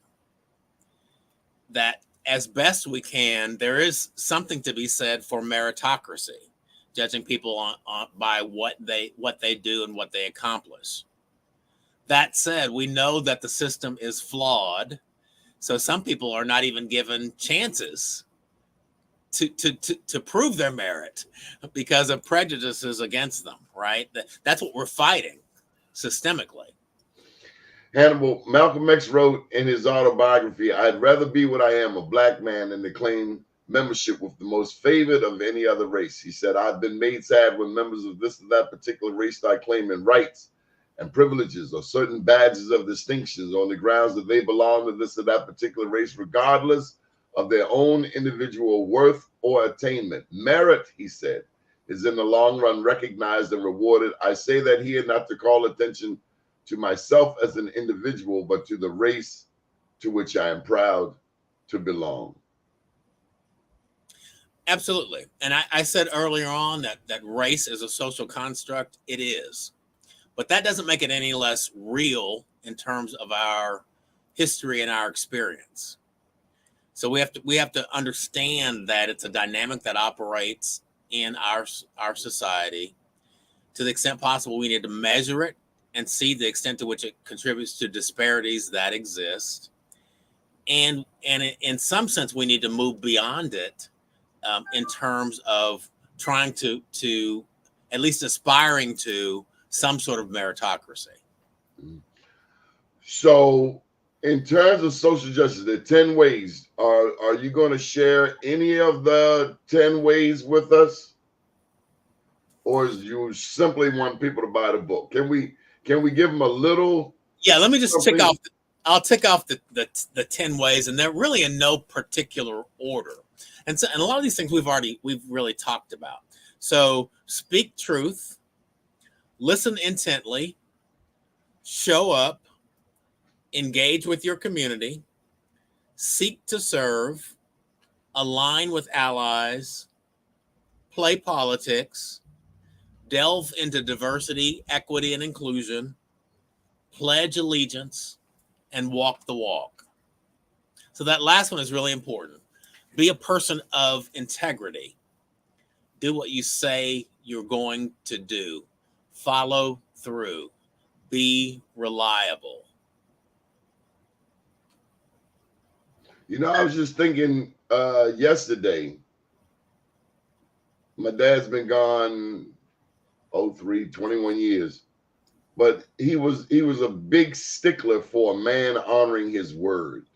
That as best we can, there is something to be said for meritocracy, judging people on by what they do and what they accomplish. That said, we know that the system is flawed, so some people are not even given chances to prove their merit because of prejudices against them, right? That's what we're fighting systemically. Hannibal, Malcolm X wrote in his autobiography, "I'd rather be what I am, a black man, than to claim membership with the most favored of any other race." He said, "I've been made sad when members of this or that particular race start claiming rights and privileges or certain badges of distinctions on the grounds that they belong to this or that particular race, regardless of their own individual worth or attainment. Merit, he said, is in the long run recognized and rewarded. I say that here not to call attention to myself as an individual, but to the race to which I am proud to belong. Absolutely. And I said earlier on that race is a social construct. It is. But that doesn't make it any less real in terms of our history and our experience. So we have to understand that it's a dynamic that operates in our society. To the extent possible, we need to measure it and see the extent to which it contributes to disparities that exist. And in some sense, we need to move beyond it in terms of trying to at least aspiring to some sort of meritocracy. So in terms of social justice, there are 10 ways. Are you going to share any of the 10 ways with us? Or is you simply want people to buy the book? Can we give them a little? Yeah, let me just tick off. I'll tick off the 10 ways, and they're really in no particular order. And a lot of these things we've really talked about. So speak truth, listen intently, show up, engage with your community, seek to serve, align with allies, play politics, delve into diversity, equity, and inclusion, pledge allegiance, and walk the walk. So that last one is really important. Be a person of integrity. Do what you say you're going to do. Follow through. Be reliable. You know, I was just thinking yesterday, my dad's been gone 21 years. But he was a big stickler for a man honoring his word.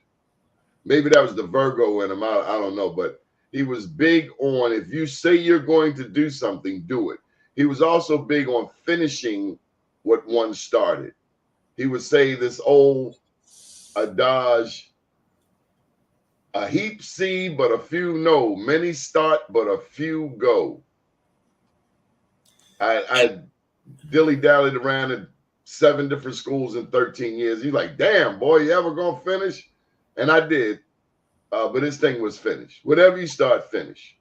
Maybe that was the Virgo in him. I don't know, but he was big on, if you say you're going to do something, do it. He was also big on finishing what one started. He would say this old adage, a heap see, but a few know. Many start, but a few go. I dilly-dallied around at 7 different schools in 13 years. He's like, damn, boy, you ever gonna finish? And I did. But this thing was finished. Whatever you start, finish.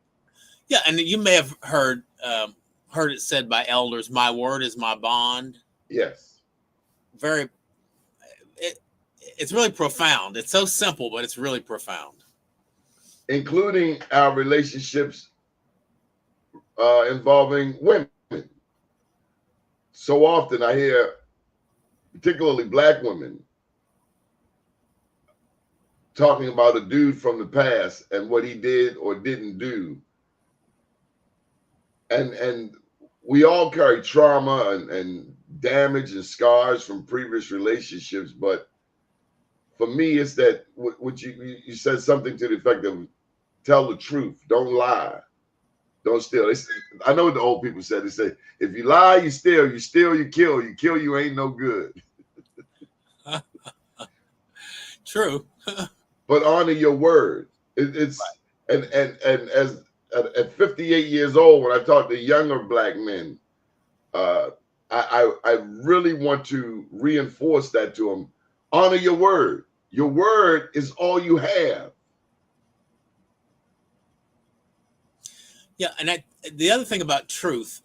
Yeah, and you may have heard it said by elders, my word is my bond. Yes. It's really profound. It's so simple, but it's really profound. Including our relationships involving women. So often I hear, particularly Black women, talking about a dude from the past and what he did or didn't do. And we all carry trauma and damage and scars from previous relationships. But for me, it's that what you said something to the effect of tell the truth, don't lie, don't steal. I know what the old people said. They say, if you lie, you steal, you kill, you kill, you ain't no good. True. But honor your word. It's right. And as at 58 years old, when I talk to younger Black men, I really want to reinforce that to them. Honor your word. Your word is all you have. Yeah, and the other thing about truth,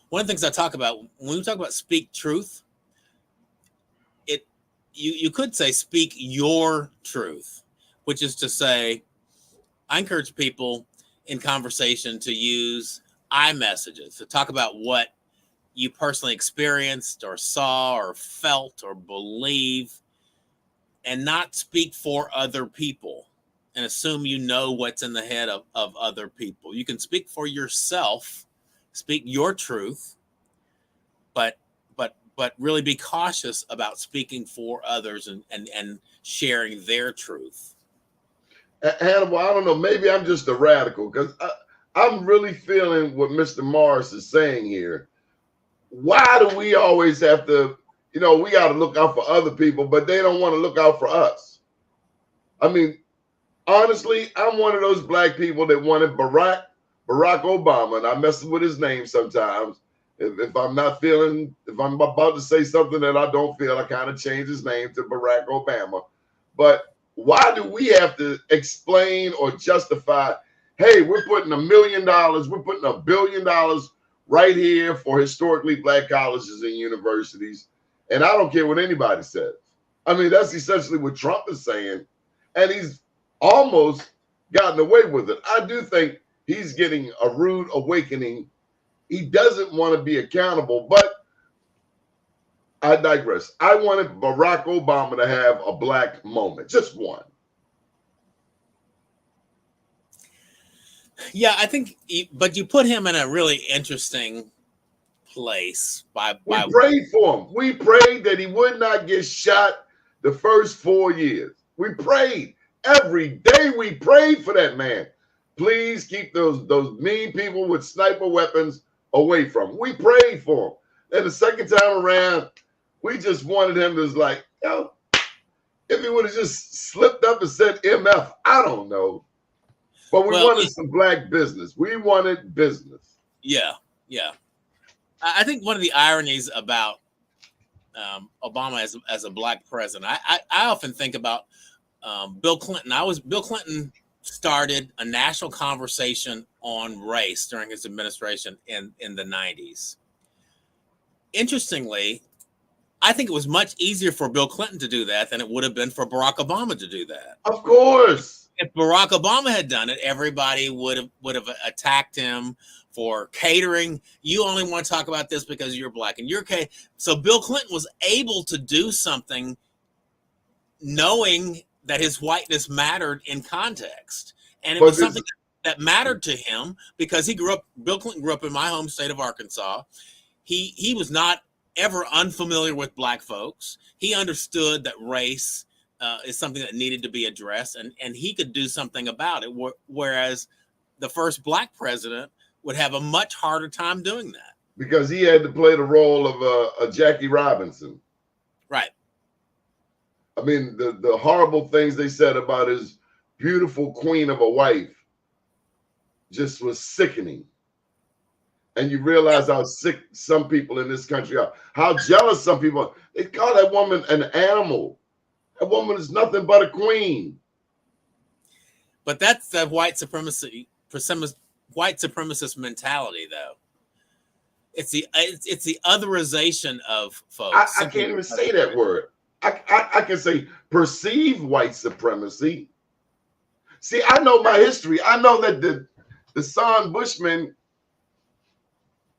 one of the things I talk about when we talk about speak truth, you could say speak your truth, which is to say, I encourage people in conversation to use I messages to talk about what you personally experienced or saw or felt or believe, and not speak for other people and assume you know what's in the head of other people. You can speak for yourself, speak your truth, but really be cautious about speaking for others and sharing their truth. Hannibal, I don't know, maybe I'm just a radical because I'm really feeling what Mr. Morris is saying here. why do we always have to, we got to look out for other people, but they don't want to look out for us? I mean, honestly, I'm one of those black people that wanted Barack Obama, and I mess with his name sometimes. If I'm not feeling, if I'm about to say something that I don't feel, I kind of change his name to Barack Obama. But why do we have to explain or justify, hey, we're putting $1 million, we're putting $1 billion right here for historically black colleges and universities, and I don't care what anybody says. I mean, that's essentially what Trump is saying, and he's almost gotten away with it. I do think he's getting a rude awakening. He doesn't want to be accountable, but I digress. I wanted Barack Obama to have a black moment, just one. Yeah, I think, but you put him in a really interesting place. We prayed for him. We prayed that he would not get shot the first 4 years. We prayed every day. We prayed for that man. Please keep those mean people with sniper weapons away from him. We prayed for him. And the second time around, we just wanted him to like, if he would have just slipped up and said MF, I don't know. But we wanted some black business. We wanted business. Yeah, yeah. I think one of the ironies about Obama as a black president, I often think about Bill Clinton. Bill Clinton started a national conversation on race during his administration in the 90s. Interestingly, I think it was much easier for Bill Clinton to do that than it would have been for Barack Obama to do that. Of course. If Barack Obama had done it, everybody would have attacked him for catering. You only want to talk about this because you're black and you're okay. So Bill Clinton was able to do something knowing that his whiteness mattered in context. And it was something that mattered to him because Bill Clinton grew up in my home state of Arkansas. He was not ever unfamiliar with black folks. He understood that race is something that needed to be addressed, and he could do something about it. Whereas the first black president would have a much harder time doing that. Because he had to play the role of a Jackie Robinson. Right. I mean, the horrible things they said about his beautiful queen of a wife just was sickening. And you realize how sick some people in this country are, how jealous some people are. They call that woman an animal. That woman is nothing but a queen. But that's the white supremacist mentality, though. It's the otherization of folks. I can't even say that word. I can say perceived white supremacy. See, I know my history. I know that the Son Bushmen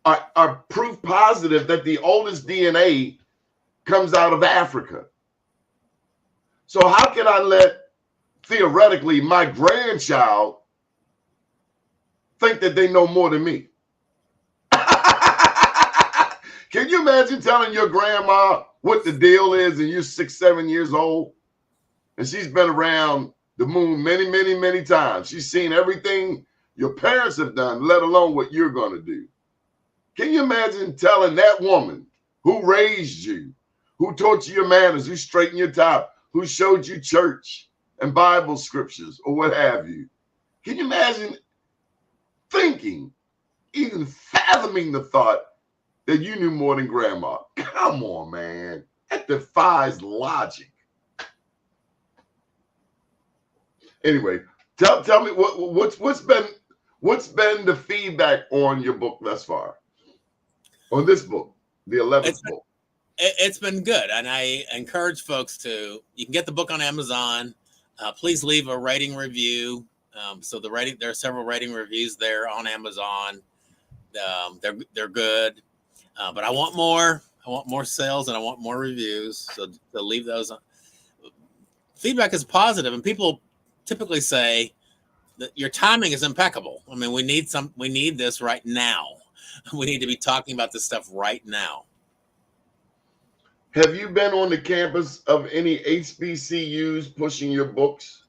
are proof positive that the oldest DNA comes out of Africa. So how can I let, theoretically, my grandchild think that they know more than me? Can you imagine telling your grandma what the deal is and you're 6, 7 years old? And she's been around the moon many, many, many times. She's seen everything your parents have done, let alone what you're going to do. Can you imagine telling that woman who raised you, who taught you your manners, who straightened your tie, who showed you church and Bible scriptures or what have you? Can you imagine thinking, even fathoming the thought that you knew more than grandma? Come on, man. That defies logic. Anyway, tell me what's been the feedback on your book thus far? On this book, the 11th book. It's been good, and I encourage folks you can get the book on Amazon. Please leave a rating review. There are several rating reviews there on Amazon. They're good, but I want more. I want more sales and I want more reviews. So to leave those on. Feedback is positive, and people typically say that your timing is impeccable. I mean, we need this right now. We need to be talking about this stuff right now. Have you been on the campus of any HBCUs pushing your books?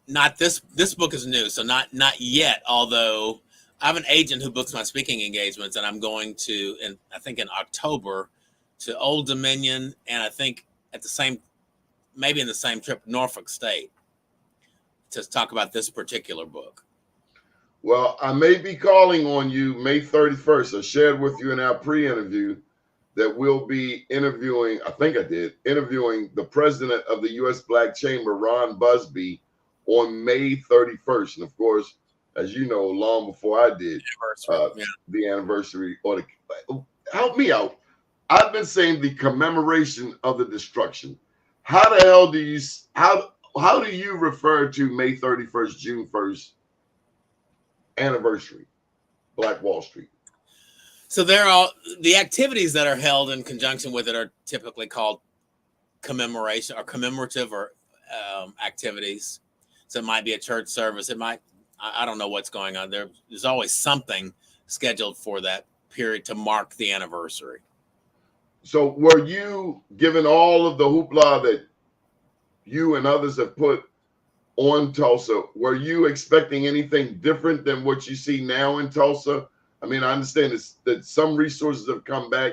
Not this book is new, so not yet. Although I have an agent who books my speaking engagements, and I'm going to, I think in October, to Old Dominion, and I think maybe in the same trip, Norfolk State, to talk about this particular book. Well, I may be calling on you May 31st. I shared with you in our pre-interview that we'll be interviewing the president of the U.S. Black Chamber, Ron Busby, on May 31st. And of course, as you know, long before I did, the anniversary, or help me out. I've been saying the commemoration of the destruction. How the hell do you refer to May 31st, June 1st anniversary, Black Wall Street? So the activities that are held in conjunction with it are typically called commemoration or commemorative or activities. So it might be a church service. I don't know what's going on there. There's always something scheduled for that period to mark the anniversary. So were you, given all of the hoopla that you and others have put on Tulsa, were you expecting anything different than what you see now in Tulsa? I mean, I understand that some resources have come back.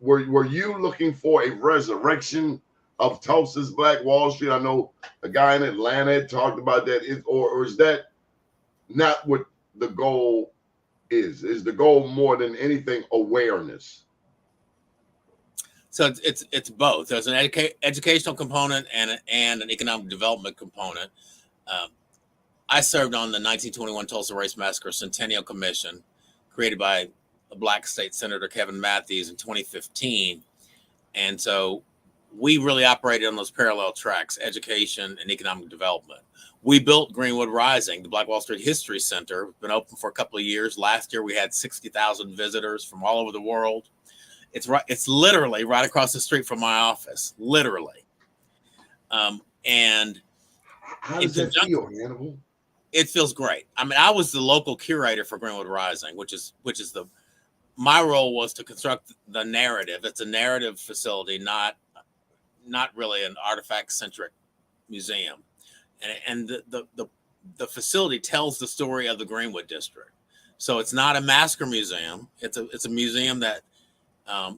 Were you looking for a resurrection of Tulsa's Black Wall Street? I know a guy in Atlanta had talked about that. Or is that not what the goal is? Is the goal more than anything awareness? So it's both. There's an educational component and an economic development component. I served on the 1921 Tulsa Race Massacre Centennial Commission, created by a Black State Senator Kevin Matthews in 2015. And so we really operated on those parallel tracks, education and economic development. We built Greenwood Rising, the Black Wall Street History Center. It's been open for a couple of years. Last year, we had 60,000 visitors from all over the world. It's literally right across the street from my office, literally. And how does that feel, Hannibal? It feels great. I mean, I was the local curator for Greenwood Rising, which is my role was to construct the narrative. It's a narrative facility, not really an artifact-centric museum. And the facility tells the story of the Greenwood District. So it's not a massacre museum. It's a museum that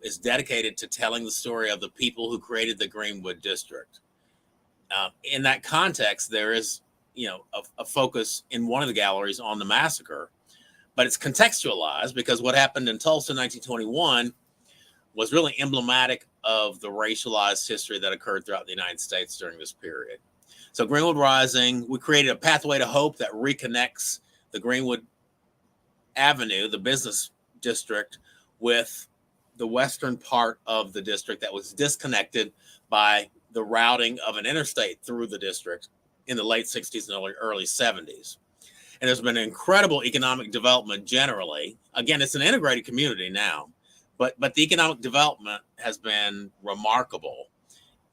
is dedicated to telling the story of the people who created the Greenwood District. In that context, there is, a focus in one of the galleries on the massacre, but it's contextualized because what happened in Tulsa in 1921 was really emblematic of the racialized history that occurred throughout the United States during this period. So Greenwood Rising, we created a pathway to hope that reconnects the Greenwood Avenue, the business district, with the western part of the district that was disconnected by the routing of an interstate through the district in the late 60s and early 70s. And there's been incredible economic development generally. Again, it's an integrated community now, but the economic development has been remarkable.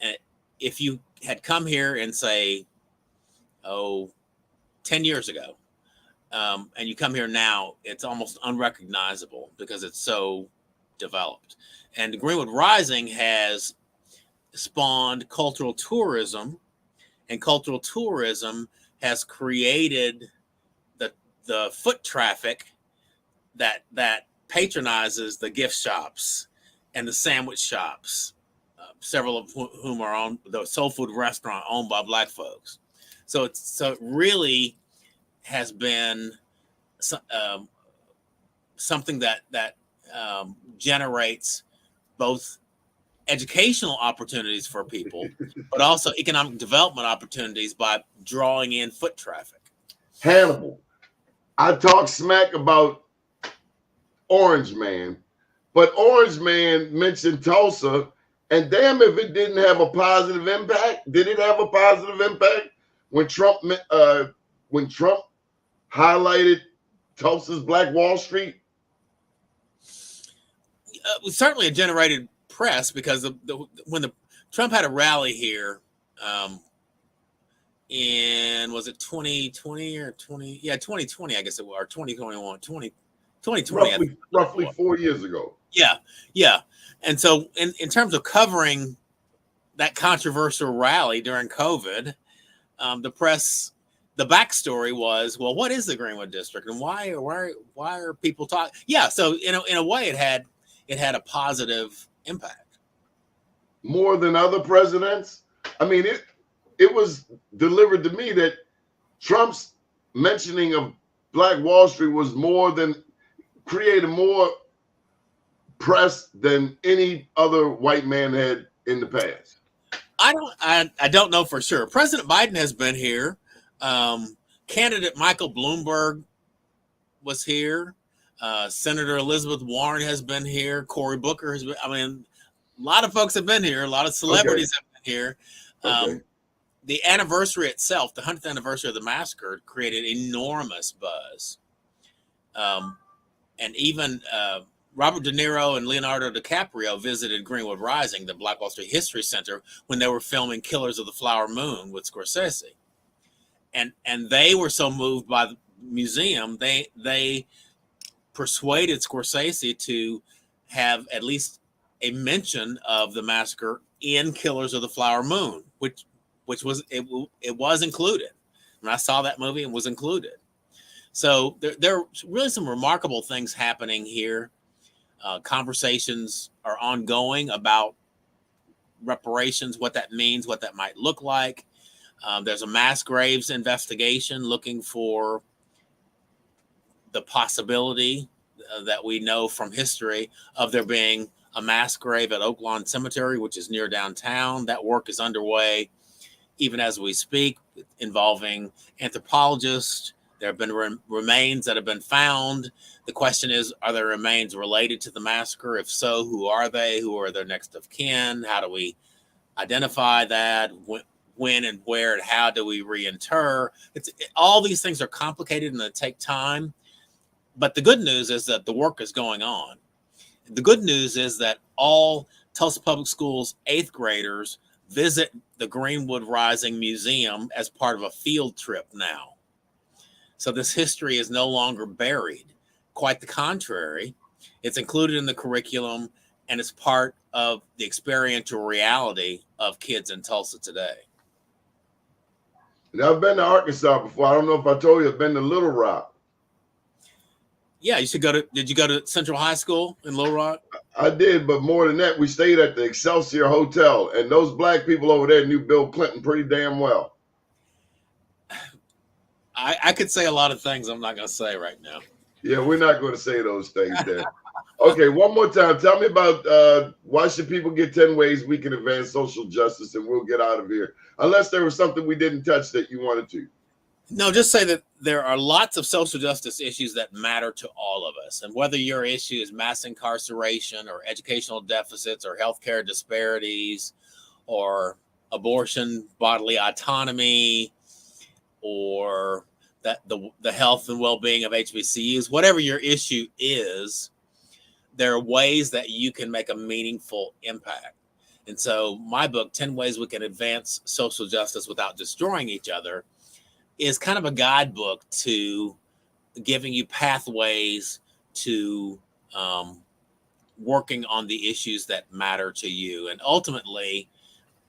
And if you had come here and say, 10 years ago, and you come here now, it's almost unrecognizable because it's so developed. And Greenwood Rising has spawned cultural tourism, and cultural tourism has created the foot traffic that patronizes the gift shops and the sandwich shops, several of whom are on the soul food restaurant owned by Black folks. So it really has been something that generates both educational opportunities for people, but also economic development opportunities by drawing in foot traffic. Hannibal, I talk smack about Orange Man, but Orange Man mentioned Tulsa, and damn if it didn't have a positive impact. Did it have a positive impact when Trump highlighted Tulsa's Black Wall Street? Certainly it generated press because when Trump had a rally here in, was it 2020 or 2020, I guess it was, or 2021, 2020. Roughly 4 years ago. Yeah. And so in terms of covering that controversial rally during COVID, the press the backstory was, well, what is the Greenwood District, and why are people talking? Yeah, so in a way, it had a positive impact. More than other presidents. I mean, it was delivered to me that Trump's mentioning of Black Wall Street was created more press than any other white man had in the past. I don't know for sure. President Biden has been here. Candidate Michael Bloomberg was here. Senator Elizabeth Warren has been here. Cory Booker has been. I mean, a lot of folks have been here. A lot of celebrities have been here. The anniversary itself, the 100th anniversary of the massacre, created enormous buzz. And even Robert De Niro and Leonardo DiCaprio visited Greenwood Rising, the Black Wall Street History Center, when they were filming Killers of the Flower Moon with Scorsese. And they were so moved by the museum, they persuaded Scorsese to have at least a mention of the massacre in Killers of the Flower Moon, which was it was included. When I saw that movie, it was included. So there are really some remarkable things happening here. Conversations are ongoing about reparations, what that means, what that might look like. There's a mass graves investigation looking for the possibility that we know from history of there being a mass grave at Oak Lawn Cemetery, which is near downtown. That work is underway even as we speak, involving anthropologists. There have been remains that have been found. The question is, are there remains related to the massacre? If so, who are they? Who are their next of kin? How do we identify that? When and where and how do we reinter? All these things are complicated and they take time. But the good news is that the work is going on. The good news is that all Tulsa Public Schools 8th graders visit the Greenwood Rising Museum as part of a field trip now. So this history is no longer buried. Quite the contrary. It's included in the curriculum and it's part of the experiential reality of kids in Tulsa today. Now, I've been to Arkansas before. I don't know if I told you, I've been to Little Rock. Yeah, did you go to Central High School in Little Rock? I did, but more than that, we stayed at the Excelsior Hotel, and those black people over there knew Bill Clinton pretty damn well. I could say a lot of things I'm not going to say right now. Yeah, we're not going to say those things there. Okay, one more time. Tell me about why should people get 10 ways we can advance social justice, and we'll get out of here. Unless there was something we didn't touch that you wanted to. No, just say that there are lots of social justice issues that matter to all of us. And whether your issue is mass incarceration or educational deficits or healthcare disparities or abortion, bodily autonomy, or that the health and well-being of HBCUs, whatever your issue is, there are ways that you can make a meaningful impact. And so my book, 10 Ways We Can Advance Social Justice Without Destroying Each Other, is kind of a guidebook to giving you pathways to working on the issues that matter to you. And ultimately,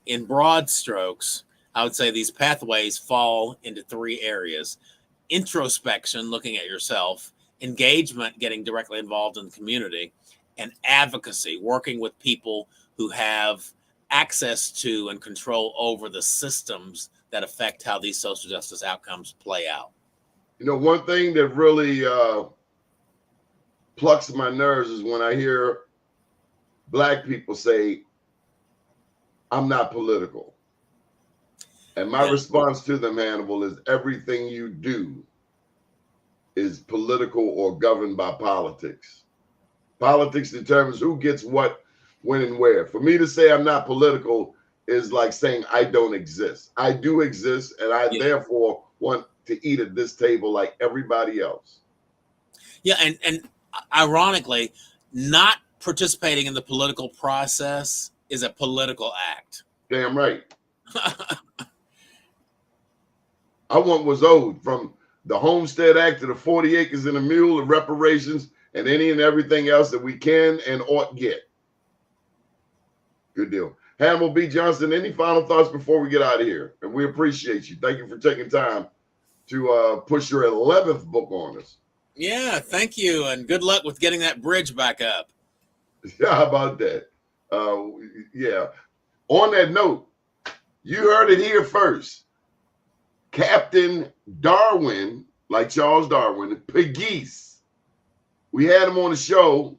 in broad strokes, I would say these pathways fall into 3 areas: introspection, looking at yourself; engagement, getting directly involved in the community; and advocacy, working with people who have access to and control over the systems that affect how these social justice outcomes play out. You know, one thing that really plucks my nerves is when I hear black people say, I'm not political. And my response to them, Hannibal, is everything you do is political or governed by politics. Politics determines who gets what, when, and where. For me to say I'm not political is like saying I don't exist. I do exist, and I therefore want to eat at this table like everybody else. Yeah, and ironically, not participating in the political process is a political act. Damn right. I want what's owed, from the Homestead Act to the 40 acres and a mule, and reparations, and any and everything else that we can and ought get. Good deal. Hannibal B. Johnson, any final thoughts before we get out of here? And we appreciate you. Thank you for taking time to push your 11th book on us. Yeah, thank you, and good luck with getting that bridge back up. Yeah, how about that? Yeah. On that note, you heard it here first. Captain Darwin, like Charles Darwin, Pegues. We had him on the show.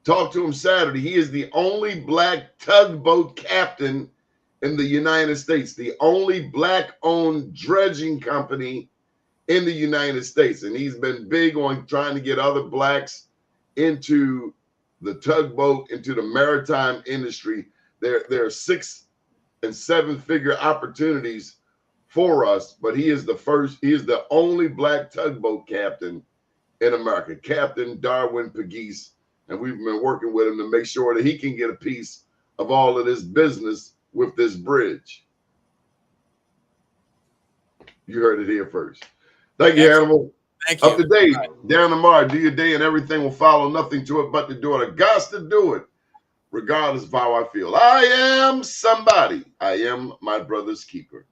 Talked to him Saturday. He is the only black tugboat captain in the United States, the only black-owned dredging company in the United States. And he's been big on trying to get other blacks into the tugboat, into the maritime industry. There are 6- and 7-figure opportunities for us, but he is the only black tugboat captain in America, Captain Darwin Pegues. And we've been working with him to make sure that he can get a piece of all of this business with this bridge. You heard it here first. Thank you, Hannibal. Thank you. Up to date, down tomorrow, do your day and everything will follow. Nothing to it but to do it. I got to do it, regardless of how I feel. I am somebody. I am my brother's keeper.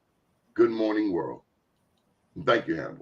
Good morning, world. Thank you, Hannibal.